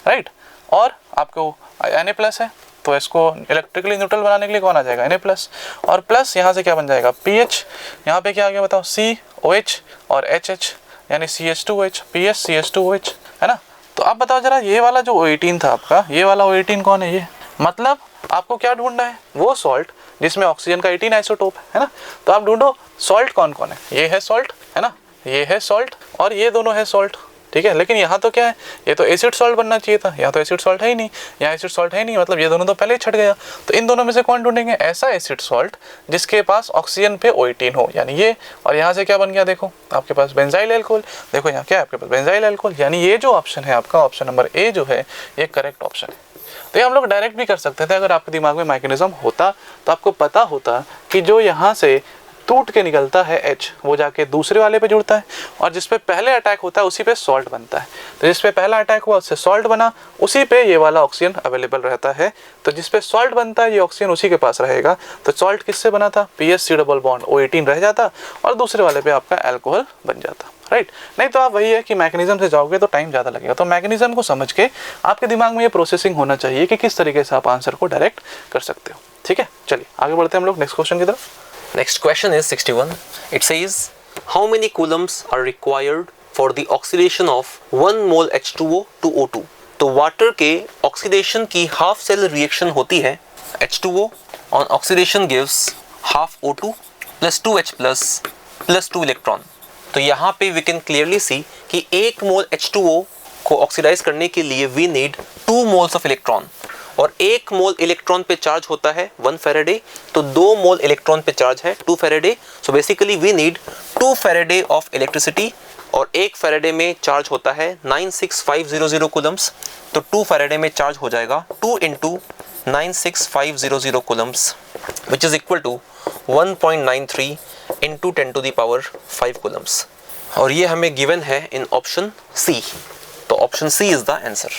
right, और आपको Na+ है तो इसको इलेक्ट्रिकली न्यूट्रल बनाने के लिए कौन आ जाएगा, Na+, और प्लस यहाँ से क्या बन जाएगा, PH, यहाँ पे क्या आ गया बताओ, COH और HH यानी CH2OH, PHCH2OH, है ना। तो अब बताओ जरा, ये वाला जो O18 था आपका, ये वाला O18 कौन है, ये मतलब आपको क्या ढूंढना है, वो सॉल्ट जिसमें ऑक्सीजन का 18 आइसोटोप है ना। तो आप ढूंढो सॉल्ट कौन कौन है, ये है सॉल्ट, है ना, ये है सॉल्ट और ये दोनों है सॉल्ट, ठीक है। लेकिन यहाँ तो क्या है, ये तो एसिड सॉल्ट बनना चाहिए था, यहाँ तो एसिड सॉल्ट है ही नहीं, यहाँ एसिड सॉल्ट है नहीं, मतलब ये दोनों तो पहले ही छट गया। तो इन दोनों में से कौन ढूंढेंगे, ऐसा एसिड सॉल्ट जिसके पास ऑक्सीजन पे O18 हो, यानी ये। और यहाँ से क्या बन गया, देखो आपके पास बेंजाइल अल्कोहल, देखो यहाँ क्या है आपके पास बेंजाइल अल्कोहल, यानी ये जो ऑप्शन है आपका, ऑप्शन नंबर ए जो है ये करेक्ट ऑप्शन है। तो ये हम लोग डायरेक्ट भी कर सकते थे, अगर आपके दिमाग में मैकेनिज्म होता तो आपको पता होता कि जो यहाँ से टूट के निकलता है H, वो जाके दूसरे वाले पे जुड़ता है, और जिस पे पहले अटैक होता है उसी पे सॉल्ट बनता है। तो जिस पे पहला अटैक हुआ उससे सॉल्ट बना, उसी पे ये वाला ऑक्सीजन अवेलेबल रहता है। तो जिस पे सॉल्ट बनता है ये ऑक्सीजन उसी के पास रहेगा। तो सॉल्ट किससे बना था, PH डबल बॉन्ड O18 रह जाता, और दूसरे वाले पे आपका अल्कोहल बन जाता, राइट। नहीं तो आप वही है कि मैकेनिज्म से जाओगे तो टाइम ज़्यादा लगेगा। तो मैकेनिज्म को समझ के आपके दिमाग में ये प्रोसेसिंग होना चाहिए कि किस तरीके से आप आंसर को डायरेक्ट कर सकते हो, ठीक है। चलिए आगे बढ़ते हैं हम लोग नेक्स्ट क्वेश्चन की तरफ। Next question is 61. It says, how many coulombs are required for the oxidation of 1 mole H2O to O2? तो वाटर के ऑक्सीडेशन की हाफ सेल रिएक्शन होती है, H2O on oxidation gives half O2 plus 2H plus 2 electron. तो यहाँ पे we can clearly see कि 1 मोल H2O को ऑक्सीडाइज करने के लिए we need 2 moles of electron, और 1 मोल इलेक्ट्रॉन पे चार्ज होता है 1 फैराडे, तो 2 मोल इलेक्ट्रॉन पे चार्ज है 2 Faraday. So basically we need 2 Faraday of electricity, और 1 फैराडे में चार्ज होता है 96500 कूलम्स। तो 2 फैराडे में चार्ज हो जाएगा 2 × 96500 coulombs, which is equal to 1.93 × 10⁵ coulombs. और ये हमें गिवन है इन ऑप्शन सी, तो option C is the answer.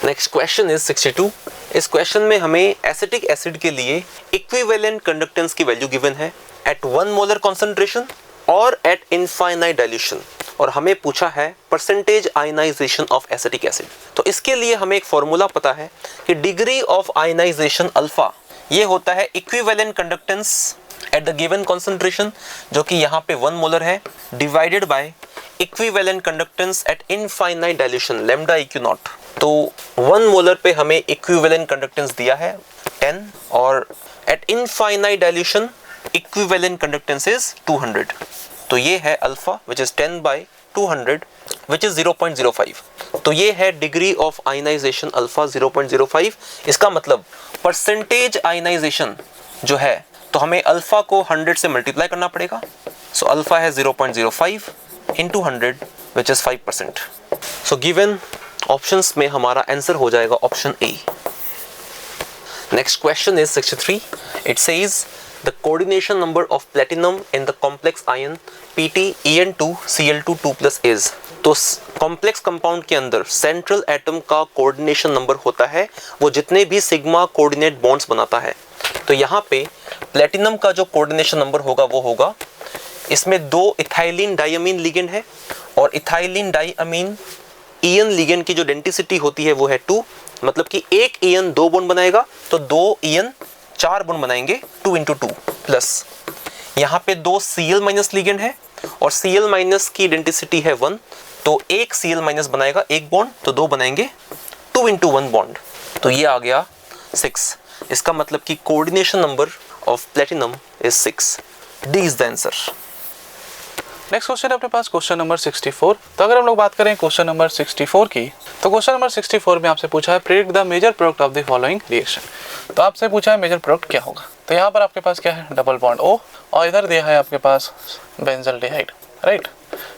Next question is 62। इस क्वेश्चन में हमें एसिटिक एसिड के लिए इक्विवेलेंट कंडक्टेंस की वैल्यू गिवन है एट 1 मोलर कॉन्सेंट्रेशन और एट इनफाइनाइट डाइल्यूशन, और हमें पूछा है percentage ionization of acetic acid. तो इसके लिए हमें एक फॉर्मूला पता है कि डिग्री ऑफ आयनाइजेशन अल्फा, ये होता है equivalent conductance at the given concentration, जो कि यहाँ पे 1 मोलर है, divided by equivalent conductance at infinite dilution lambda eq nought. तो 1 मोलर पे हमें इक्विवेलेंट कंडक्टेंस दिया है 10, और at infinite dilution equivalent conductance is 200। तो ये है alpha which is 10/200 which is 0.05। तो ये है डिग्री ऑफ आयनाइजेशन अल्फा 0.05। इसका मतलब परसेंटेज आयनाइजेशन जो है, तो हमें अल्फा को 100 से मल्टीप्लाई करना पड़ेगा। सो अल्फा है 0.05 into 100 which is 5%. So given options में हमारा आंसर हो जाएगा option A. Next question is 63. It says the coordination number of platinum in the complex ion PtEN2Cl2 is। तो कॉम्प्लेक्स कंपाउंड के अंदर सेंट्रल एटम का coordination number होता है वो जितने भी सिग्मा कोऑर्डिनेट बॉन्ड्स बनाता है। तो यहाँ पे प्लेटिनम का जो कोऑर्डिनेशन नंबर होगा वो होगा, इसमें 2 इथाइलिन डाइअमीन लिगेंड है, और इथाइलिन डाइअमीन ईएन लिगेंड की जो डेंसिटी होती है वो है 2, मतलब कि एक ईएन 2 बॉन्ड बनाएगा तो 2 ईएन 4 बॉन्ड बनाएंगे 2 × 2 प्लस यहाँ पे 2 Cl- लिगेंड है, और Cl- की डेंसिटी है 1, तो एक Cl- बनाएगा 1 बॉन्ड, तो 2 बनाएंगे 2 × 1 बॉन्ड, तो ये आ गया 6। इसका मतलब कि coordination number of platinum is 6। D is the answer. Next question है अपने पास क्वेश्चन नंबर 64। तो अगर हम लोग बात करें क्वेश्चन नंबर 64 की, तो क्वेश्चन नंबर 64 में आपसे पूछा है predict the major product of the following reaction. तो आपसे पूछा है मेजर प्रोडक्ट क्या होगा। तो यहाँ पर आपके पास क्या है, डबल बॉन्ड O, और इधर दिया है आपके पास बेंजल्डिहाइड, राइट,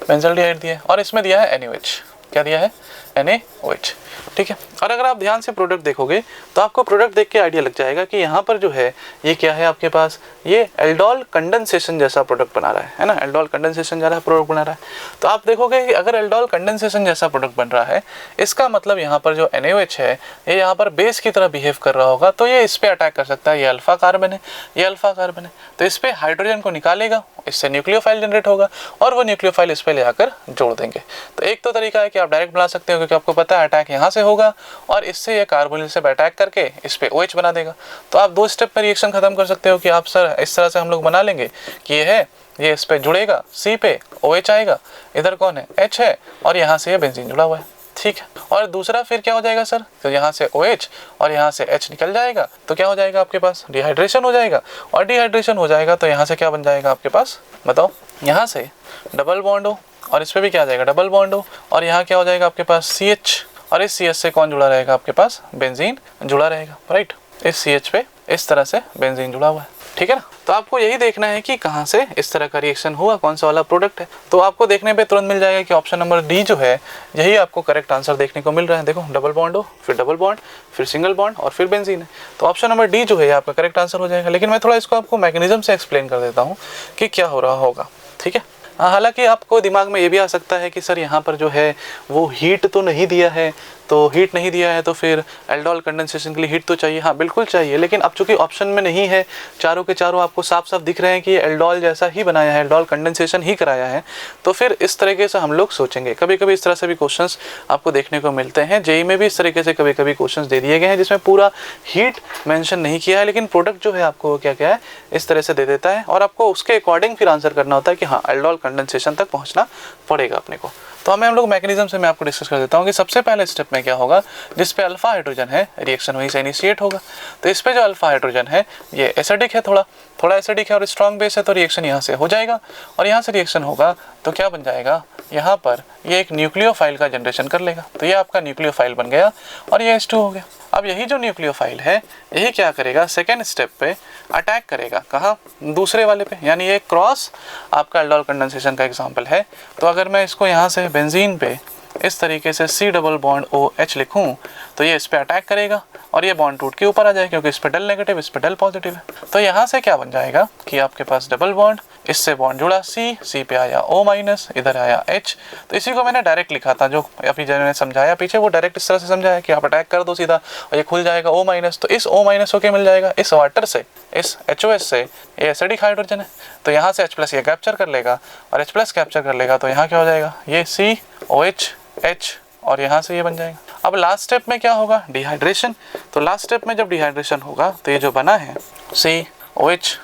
बेंजल्डिहाइड दिया है, और इसमें दिया है NaOH। क्या दिया है, NaOH, ठीक है। और अगर आप ध्यान से प्रोडक्ट देखोगे तो आपको प्रोडक्ट देख के आइडिया लग जाएगा कि यहाँ पर जो है ये क्या है आपके पास, ये एल्डोल कंडेंसेशन जैसा प्रोडक्ट बना रहा है ना, एल्डोल कंडेंसेशन जैसा प्रोडक्ट बना रहा है। तो आप देखोगे कि अगर एल्डोल कंडेंसेशन जैसा प्रोडक्ट बन रहा है, इसका मतलब यहाँ पर जो NaOH है ये यहाँ पर बेस की तरह बिहेव कर रहा होगा, तो ये इस पर अटैक कर सकता है। ये अल्फा कार्बन है, ये अल्फा कार्बन है, तो इस पर हाइड्रोजन को निकालेगा, इससे न्यूक्लियोफाइल जनरेट होगा, और वो न्यूक्लियोफाइल इस पर ले आकर जोड़ देंगे। तो एक तो तरीका है कि आप डायरेक्ट बना सकते हो, क्योंकि आपको पता है अटैक यहाँ से होगा, और इससे ये कार्बोनिल से अटैक करके इस पे OH बना देगा। तो आप 2 स्टेप में रिएक्शन खत्म कर सकते हो कि आप सर इस तरह से हम लोग बना लेंगे कि ये है, ये इस पे जुड़ेगा, C पे OH आएगा, इधर कौन है, H है, और यहाँ से ये बेंजीन जुड़ा हुआ है। ठीक है। और दूसरा फिर क्या हो जाएगा सर, तो यहाँ से OH और यहाँ से H निकल जाएगा, तो क्या हो जाएगा आपके पास, डिहाइड्रेशन हो जाएगा। और डिहाइड्रेशन हो जाएगा तो यहाँ से क्या बन जाएगा आपके पास, बताओ, यहाँ से डबल बॉन्ड हो और इस पर भी क्या आ जाएगा, डबल बॉन्ड हो, और यहाँ क्या हो जाएगा आपके पास CH, और इस CH से कौन जुड़ा रहेगा आपके पास, बेंजीन जुड़ा रहेगा, राइट। इस CH पे इस तरह से बेंजीन जुड़ा हुआ है, ठीक है ना। तो आपको यही देखना है कि कहाँ से इस तरह का रिएक्शन हुआ, कौन सा वाला प्रोडक्ट है। तो आपको देखने पे तुरंत मिल जाएगा कि ऑप्शन नंबर डी जो है यही आपको करेक्ट आंसर देखने को मिल रहा है। देखो, डबल बॉन्ड हो, फिर डबल बॉन्ड, फिर सिंगल बॉन्ड और फिर बेंजीन है, तो ऑप्शन नंबर डी जो है आपका करेक्ट आंसर हो जाएगा। लेकिन मैं थोड़ा इसको आपको मैकेनिज्म से एक्सप्लेन कर देता हूँ कि क्या हो रहा होगा, ठीक है। हालांकि आपको दिमाग में ये भी आ सकता है कि सर यहाँ पर जो है वो हीट तो नहीं दिया है, तो हीट नहीं दिया है तो फिर एल्डोल कंडेंसेशन के लिए हीट तो चाहिए। हाँ बिल्कुल चाहिए, लेकिन अब चूंकि ऑप्शन में नहीं है, चारों के चारों आपको साफ साफ दिख रहे हैं कि ये एल्डोल जैसा ही बनाया है, एल्डोल कंडेंसेशन ही कराया है, तो फिर इस तरीके से हम लोग सोचेंगे। कभी कभी इस तरह से भी क्वेश्चंस आपको देखने को मिलते हैं, जेईई में भी इस तरीके से कभी कभी क्वेश्चंस दे दिए गए हैं जिसमें पूरा हीट मेंशन नहीं किया है, लेकिन प्रोडक्ट जो है आपको क्या क्या है इस तरह से दे देता है, और आपको उसके अकॉर्डिंग फिर आंसर करना होता है कि हाँ एल्डोल कंडेंसेशन तक पहुँचना पड़ेगा अपने को। तो हमें हम लोग मैकेनिज्म से मैं आपको डिस्कस कर देता हूँ कि सबसे पहले स्टेप में क्या होगा, जिस पे अल्फा हाइड्रोजन है रिएक्शन वहीं से इनिशिएट होगा। तो इस पे जो अल्फा हाइड्रोजन है ये एसिडिक है, थोड़ा एसिडिक है और स्ट्रॉन्ग बेस है, तो रिएक्शन यहाँ से हो जाएगा, और यहाँ से रिएक्शन होगा तो क्या बन जाएगा, यहाँ पर ये एक न्यूक्लियोफाइल का जनरेशन कर लेगा, तो ये आपका न्यूक्लियोफाइल बन गया और ये H2 हो गया। अब यही जो न्यूक्लियोफाइल है यही क्या करेगा, सेकेंड स्टेप पे अटैक करेगा, कहाँ, दूसरे वाले पे, यानी ये क्रॉस आपका एल्डोल कंडेंसेशन का एग्जांपल है। तो अगर मैं इसको यहाँ से बेंजीन पे इस तरीके से C डबल बॉन्ड OH लिखूं तो ये इस पे अटैक करेगा और ये बॉन्ड टूट के ऊपर आ जाएगा, क्योंकि इस पे डल नेगेटिव, इस पे डल पॉजिटिव है। तो यहाँ से क्या बन जाएगा कि आपके पास डबल बॉन्ड, इससे बॉन्ड जुड़ा C पे आया O-, इधर आया H। तो इसी को मैंने डायरेक्ट लिखा था, जो अभी जो मैंने समझाया पीछे वो डायरेक्ट इस तरह से समझाया कि आप अटैक कर दो सीधा और ये खुल जाएगा O-। तो इस O- होके मिल जाएगा इस वाटर से, इस HOS से, ये एसिडिक हाइड्रोजन है, तो यहाँ से H+ ये कैप्चर कर लेगा और H+ कैप्चर कर लेगा, तो यहाँ क्या हो जाएगा, ये COH H और यहाँ से ये बन जाएगा। अब लास्ट स्टेप में क्या होगा, डिहाइड्रेशन। तो लास्ट स्टेप में जब डिहाइड्रेशन होगा तो ये जो बना है COH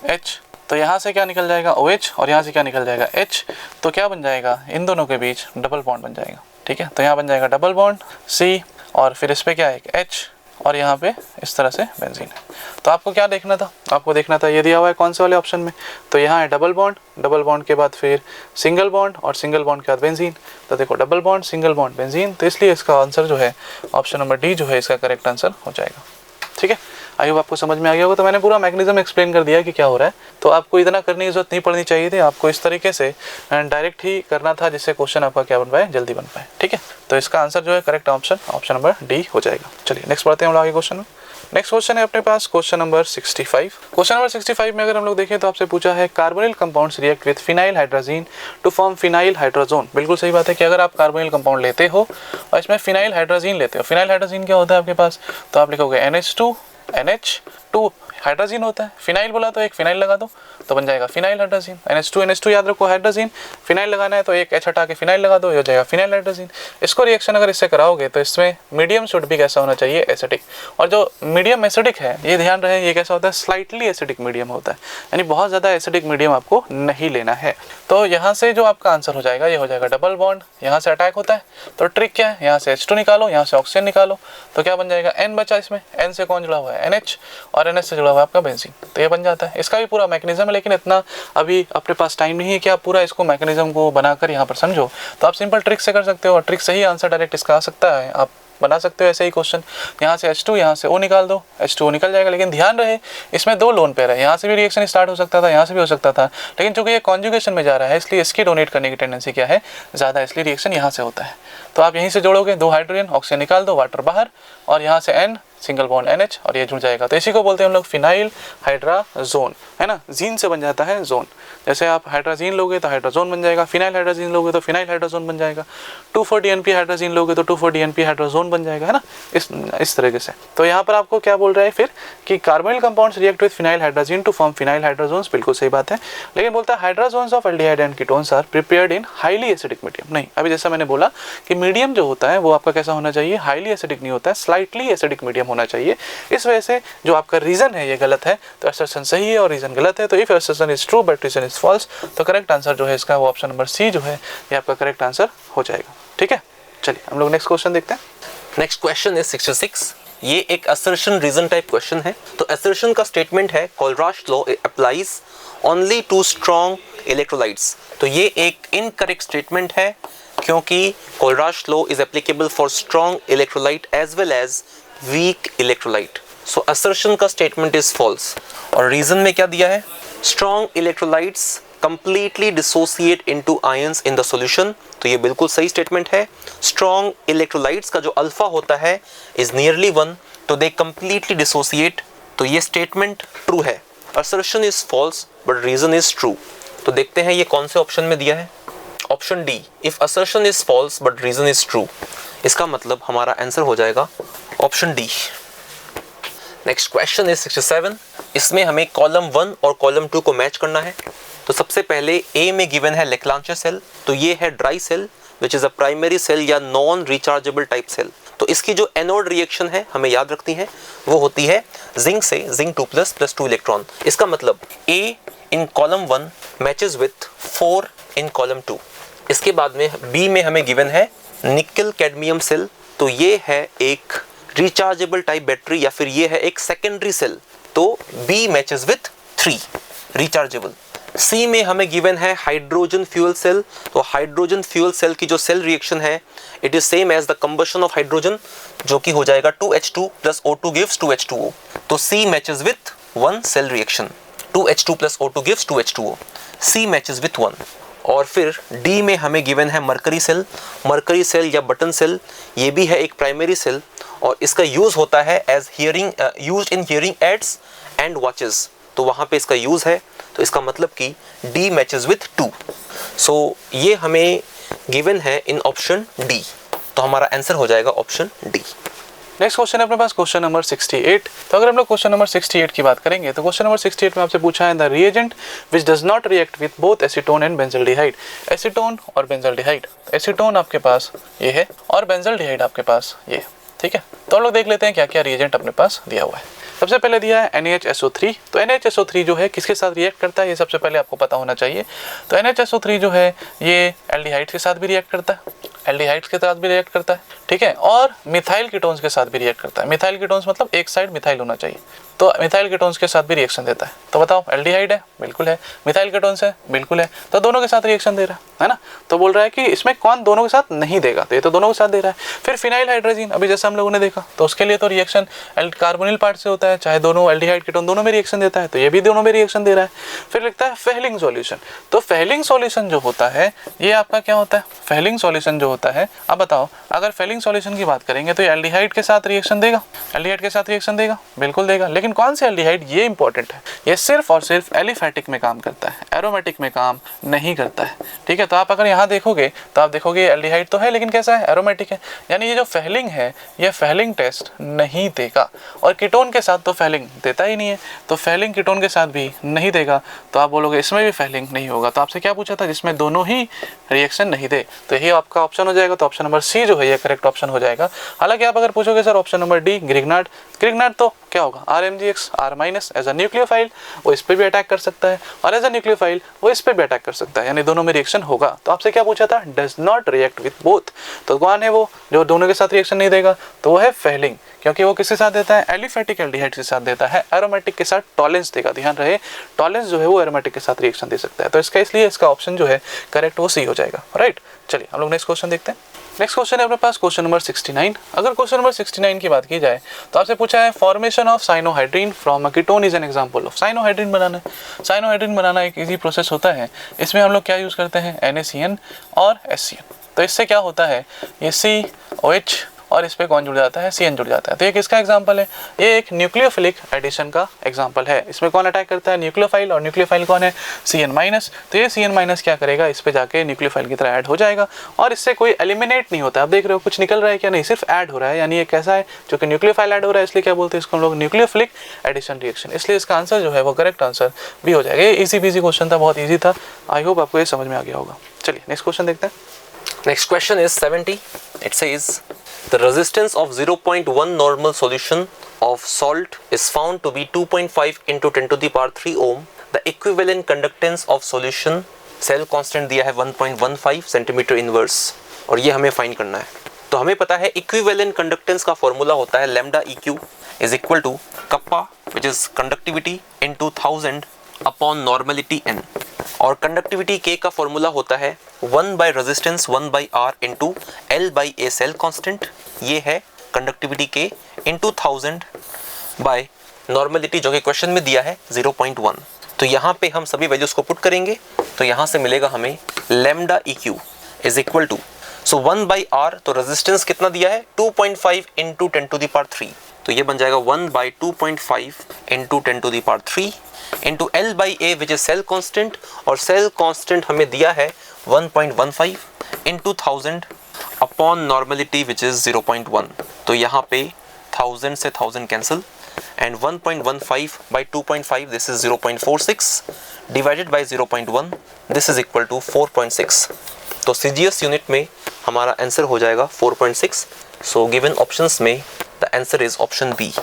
H, तो यहाँ से क्या निकल जाएगा OH और यहाँ से क्या निकल जाएगा H, तो क्या बन जाएगा, इन दोनों के बीच डबल बॉन्ड बन जाएगा, ठीक है। तो यहाँ बन जाएगा डबल बॉन्ड C और फिर इस पर क्या है H और यहाँ पे इस तरह से बेंजीन है। तो आपको क्या देखना था, आपको देखना था ये दिया हुआ है कौन से वाले ऑप्शन में, तो यहाँ है डबल बॉन्ड के बाद फिर सिंगल बॉन्ड और सिंगल बॉन्ड के बाद बेंजीन। तो देखो double bond, single bond, benzene, तो इसलिए इसका आंसर जो है ऑप्शन नंबर डी जो है इसका करेक्ट आंसर हो जाएगा, ठीक है। आई होप आपको समझ में आ गया होगा। तो मैंने पूरा मैकेनिज्म एक्सप्लेन कर दिया कि क्या हो रहा है, तो आपको इतना करने की जरूरत नहीं पड़नी चाहिए थी, आपको इस तरीके से डायरेक्ट ही करना था जिससे क्वेश्चन आपका क्या बन पाए, जल्दी बन पाए, ठीक है। तो इसका आंसर जो है करेक्ट ऑप्शन नंबर डी हो जाएगा। चलिए नेक्स्ट बढ़ते हैं हम लोग आगे क्वेश्चन में। नेक्स्ट क्वेश्चन है अपने पास क्वेश्चन नंबर 65। क्वेश्चन नंबर 65 में अगर हम लोग देखें तो आपसे पूछा है carbonyl compounds react with phenyl hydrazine to form phenyl hydrazone. बिल्कुल सही बात है कि अगर आप कार्बोनिल कंपाउंड लेते हो और इसमें फिनाइल हाइड्रोजीन लेते हो, फिनाइल हाइड्रोजीन क्या होता है आपके पास, तो आप लिखोगे NH2 NH2 हाइड्रोजीन होता है, फिनाइल बोला तो एक फिनाइल लगा दो तो बन जाएगा फिनाइल हाइड्रोजीन। NH2 याद रखो हाइड्रोजीन, फिनाइल लगाना है तो एक H हटा के फिनाइल लगा दो, ये हो जाएगा फिनाइल हाइड्रोजीन। इसको रिएक्शन अगर इससे कराओगे तो इसमें मीडियम शुड भी कैसा होना चाहिए, एसिडिक। और जो मीडियम एसिडिक है ये ध्यान रहे ये कैसा होता है, स्लाइटली एसिडिक मीडियम होता है, यानी बहुत ज़्यादा एसिडिक मीडियम आपको नहीं लेना है। तो यहाँ से जो आपका आंसर हो जाएगा ये हो जाएगा डबल बॉन्ड, यहाँ से अटैक होता है, तो ट्रिक क्या है, यहाँ से H2 निकालो, यहाँ से ऑक्सीजन निकालो, तो क्या बन जाएगा, N बचा, इसमें N से कौन जुड़ा हुआ है, NH, और NH से जुड़ा हुआ है आपका बेंजीन, तो ये बन जाता है। इसका भी पूरा मैकेनिज्म है, लेकिन इतना अभी अपने पास टाइम नहीं है कि आप पूरा इसको मैकेनिज्म को बनाकर यहाँ पर समझो, तो आप सिंपल ट्रिक से कर सकते हो और ट्रिक से ही आंसर डायरेक्ट इसका आ सकता है। आप बना सकते हो ऐसे ही क्वेश्चन, यहाँ से H2 यहाँ से O निकाल दो, H2O निकल जाएगा। लेकिन ध्यान रहे इसमें दो लोन पेयर है, यहाँ से भी रिएक्शन स्टार्ट हो सकता था, यहाँ से भी हो सकता था, लेकिन चूंकि ये कॉन्जुगेशन में जा रहा है इसलिए इसकी डोनेट करने की टेंडेंसी क्या है, ज़्यादा, इसलिए रिएक्शन यहाँ से होता है। तो आप यहीं से जोड़ोगे, दो हाइड्रोजन, ऑक्सीजन निकाल दो, वाटर बाहर, और यहाँ से N सिंगल बॉन्ड NH और ये जुड़ जाएगा। तो इसी को बोलते हैं हम लोग फिनाइल हाइड्राजोन, है ना, जीन से बन जाता है जोन। जैसे आप हाइड्राजीन लोगे तो हाइड्रोजोन बन जाएगा, फिनाइल हाइड्राजीन लोगे तो फिनाइल हाइड्रोजोन बन जाएगा, 2,4-DNP हाइड्राजीन लोगे तो 2,4-DNP हाइड्रोजोन बन जाएगा, है ना, इस तरीके से। तो यहाँ पर आपको क्या बोल रहा है फिर कि carbonyl compounds react with phenyl hydrazine to form phenyl hydrazones, बिल्कुल सही बात है। लेकिन बोलता है hydrazones of aldehyde and ketones are prepared in highly acidic medium. नहीं, अभी जैसा मैंने बोला कि मीडियम जो होता है वो आपका कैसा होना चाहिए, हाईली एसिडिक नहीं होता है, स्लाइटली एसिडिक मीडियम होना चाहिए। इस वजह से जो आपका रीजन है ये गलत है, तो असर्शन सही है और रीजन गलत है। तो if assertion is true but reason is false, तो करेक्ट आंसर जो है इसका वो ऑप्शन नंबर सी जो है ये आपका करेक्ट आंसर हो जाएगा, ठीक है। चलिए हम लोग नेक्स्ट क्वेश्चन देखते हैं। Next question is 66। ये एक असर्शन रीजन टाइप क्वेश्चन है। तो असर्शन का स्टेटमेंट है Kohlrausch law applies only to strong electrolytes. तो ये एक इनकरेक्ट स्टेटमेंट है क्योंकि Kohlrausch law is applicable for strong electrolyte as well as weak electrolyte. So assertion का स्टेटमेंट इज फॉल्स। और रीजन में क्या दिया है, strong electrolytes completely dissociate into ions in the solution। तो ये बिल्कुल सही स्टेटमेंट है। strong electrolytes का जो अल्फा होता है is nearly 1, तो they completely dissociate। तो ये स्टेटमेंट ट्रू है। assertion is false but reason is true। तो देखते हैं ये कौन से ऑप्शन में दिया है। Option D, if assertion is false but reason is true, इसका मतलब हमारा आंसर हो जाएगा option D. Next question is 67। इसमें हमें कॉलम 1 और कॉलम 2 को मैच करना है। तो सबसे पहले ए में गिवन है लेक्लांचे सेल। तो ये है dry cell which is a primary cell या नॉन रिचार्जेबल टाइप सेल। तो इसकी जो एनोड रिएक्शन है हमें याद रखनी है, वो होती है जिंक से जिंक 2+ + 2 इलेक्ट्रॉन। इसका मतलब A in column 1 matches with 4 in column 2। इसके बाद में बी में हमें गिवन है निकल कैडमियम सेल। तो ये है एक रिचार्जेबल टाइप बैटरी या फिर ये है एक सेकेंडरी सेल। तो B matches with 3 rechargeable. C में हमें गिवन है हाइड्रोजन फ्यूल सेल। तो हाइड्रोजन फ्यूल सेल की जो सेल रिएक्शन है it is same as the combustion of hydrogen, जो कि हो जाएगा 2H2 + O2 गिव्स 2H2O। तो C matches with 1 cell reaction. 2H2 + O2 gives 2H2O। C matches with 1। और फिर डी में हमें गिवन है मरकरी सेल। मरकरी सेल या बटन सेल, ये भी है एक प्राइमरी सेल और इसका यूज होता है as used in hearing aids and watches. तो वहाँ पे इसका यूज है। तो इसका मतलब कि डी मैचेस विथ 2। सो ये हमें गिवन है इन ऑप्शन डी। तो हमारा आंसर हो जाएगा ऑप्शन डी। नेक्स्ट क्वेश्चन है अपने पास क्वेश्चन नंबर 68। तो अगर हम लोग क्वेश्चन नंबर 68 की बात करेंगे तो क्वेश्चन नंबर 68 में आपसे पूछा है the reagent which does not react with both acetone and benzaldehyde. Acetone और बेंजल्डिहाइड, एसीटोन आपके पास ये है और बेंजल्डिहाइड आपके पास ये, ठीक है। तो हम लोग देख लेते हैं क्या क्या रिएजेंट अपने पास दिया हुआ है। सबसे पहले दिया है NaHSO3। तो NaHSO3 जो है किसके साथ रिएक्ट करता है ये सबसे पहले आपको पता होना चाहिए। तो NaHSO3 जो है ये एल्डिहाइड्स के साथ भी रिएक्ट करता है, एल्डिहाइड्स के साथ भी रिएक्ट करता है, ठीक है, और मिथाइल कीटोन्स के साथ भी रिएक्ट करता है। मिथाइल कीटोन्स मतलब एक साइड मिथाइल होना चाहिए। तो मिथाइल कीटोन्स के साथ भी रिएक्शन देता है। तो बताओ एल्डिहाइड है, बिल्कुल है। मिथाइल कीटोन्स है, बिल्कुल है। तो दोनों के साथ रिएक्शन दे रहा है ना। तो बोल रहा है कि इसमें कौन दोनों के साथ नहीं देगा, तो ये तो दोनों के साथ दे रहा है। फिर फिनाइल हाइड्रोजन, अभी जैसे हम लोगों ने देखा, तो उसके लिए तो रिएक्शन कार्बोनिल पार्ट से होता है, चाहे दोनों एल्डिहाइड कीटोन दोनों में रिएक्शन देता है, तो ये भी दोनों में रिएक्शन दे रहा है। फिर लिखता है फेहलिंग सॉल्यूशन। तो फेहलिंग सॉल्यूशन जो होता है ये आपका क्या होता है, फेहलिंग सॉल्यूशन जो होता है, अब बताओ अगर फेहलिंग सॉल्यूशन की बात करेंगे तो एल्डिहाइड के साथ रिएक्शन देगा, एल्डिहाइड के साथ रिएक्शन देगा, बिल्कुल देगा। लेकिन कौन से एल्डिहाइड, ये इंपॉर्टेंट है, ये सिर्फ और सिर्फ एलिफैटिक में काम करता है, एरोमेटिक में काम नहीं करता है, ठीक है। तो आप अगर यहाँ देखोगे तो आप देखोगे एल्डिहाइड तो है लेकिन कैसा है, एरोमेटिक है। यानी ये जो फेहलिंग है ये फेहलिंग टेस्ट नहीं देगा। और कीटोन के साथ तो फेहलिंग देता ही नहीं है, तो फेहलिंग कीटोन के साथ भी नहीं देगा। तो आप बोलोगे इसमें भी फेहलिंग नहीं होगा। तो आपसे क्या पूछा था, जिसमें दोनों ही रिएक्शन नहीं दे, तो यही आपका ऑप्शन हो जाएगा। तो ऑप्शन नंबर सी जो है ये करेक्ट ऑप्शन हो जाएगा। हालांकि आप अगर पूछोगे sir option number D Grignard, Grignard तो क्या होगा, RMgX R- as a nucleophile वो इस पे भी अटैक कर सकता है और एज अ न्यूक्लियोफाइल वो इस पे भी अटैक कर सकता है, यानी दोनों में रिएक्शन होगा। तो आपसे क्या पूछा था, does not react with both. तो कौन है वो जो दोनों के साथ रिएक्शन नहीं देगा, तो वो है फेहलिंग, क्योंकि वो किसके साथ देता है, एलिफैटिक एल्डिहाइड के साथ देता है, एरोमेटिक के साथ टॉलेंस देगा। ध्यान रहे टॉलेंस जो है वो एरोमेटिक के साथ रिएक्शन दे सकता है। तो इसका इसलिए इसका ऑप्शन जो है करेक्ट वो सी हो जाएगा, राइट। चलिए हम लोग नेक्स्ट क्वेश्चन देखते हैं। नेक्स्ट क्वेश्चन है अपने पास क्वेश्चन नंबर 69। अगर क्वेश्चन नंबर 69 की बात की जाए तो आपसे पूछा है formation of cyanohydrin from a ketone is an example of. Cyanohydrin बनाना है, साइनोहाइड्रीन बनाना एक इजी प्रोसेस होता है। इसमें हम लोग क्या यूज़ करते हैं, NaCN और SCN। तो इससे क्या होता है, ये COH और इस पे कौन जुड़ जाता है, CN जुड़ जाता है। तो ये किसका एग्जांपल है, ये एक न्यूक्लियोफिलिक एडिशन का एग्जांपल है। इसमें कौन अटैक करता है, न्यूक्लियोफाइल, और न्यूक्लियोफाइल कौन है, CN-। तो ये CN- क्या करेगा, इस पे जाके न्यूक्लियोफाइल की तरह ऐड हो जाएगा और इससे कोई एलिमिनेट नहीं होता। आप देख रहे हो कुछ निकल रहा है क्या, नहीं, सिर्फ ऐड हो रहा है। यानी ये कैसा है, जो कि न्यूक्लियोफाइल ऐड हो रहा है, इसलिए क्या बोलते हैं इसको हम लोग, न्यूक्लियोफिलिक एडिशन रिएक्शन। इसलिए इसका आंसर जो है वो करेक्ट आंसर भी हो जाएगा। ये इजी बीजी क्वेश्चन था, बहुत ईजी था। आई होप आपको ये समझ में आ गया होगा। चलिए नेक्स्ट क्वेश्चन देखते हैं। Next question is 70. It says the resistance of 0.1 normal solution of salt is found to be 2.5 into 10⁻³ ohm. The equivalent conductance of solution, cell constant दिया है 1.15 सेंटीमीटर इनवर्स, और ये हमें फाइंड करना है। तो हमें पता है इक्विवेलेंट कंडक्टेंस का फॉर्मूला होता है lambda EQ is equal to kappa which is conductivity into 1000 upon normality n, और कंडक्टिविटी K का फॉर्मूला होता है 1 by resistance 1 by R into L by A cell constant. ये है conductivity K into 1000 by normality जो कि question में दिया है 0.1। तो यहाँ पे हम सभी वैल्यूज को पुट करेंगे, तो यहाँ से मिलेगा हमें lambda EQ is equal to 1 by R, तो रेजिस्टेंस कितना दिया है 2.5 इंटू 10 टू द पावर 3, तो ये बन जाएगा 1 by 2.5 into 10 to the power 3 into L by A which is cell constant, और सेल कांस्टेंट हमें दिया है 1.15 into 1000 upon normality which is 0.1। तो यहाँ पे 1000 से 1000 cancel, and 1.15 by 2.5 this is 0.46 divided by 0.1 this is equal to 4.6। तो CGS unit में हमारा आंसर हो जाएगा 4.6। सो गिवन ऑप्शंस में the answer is option B.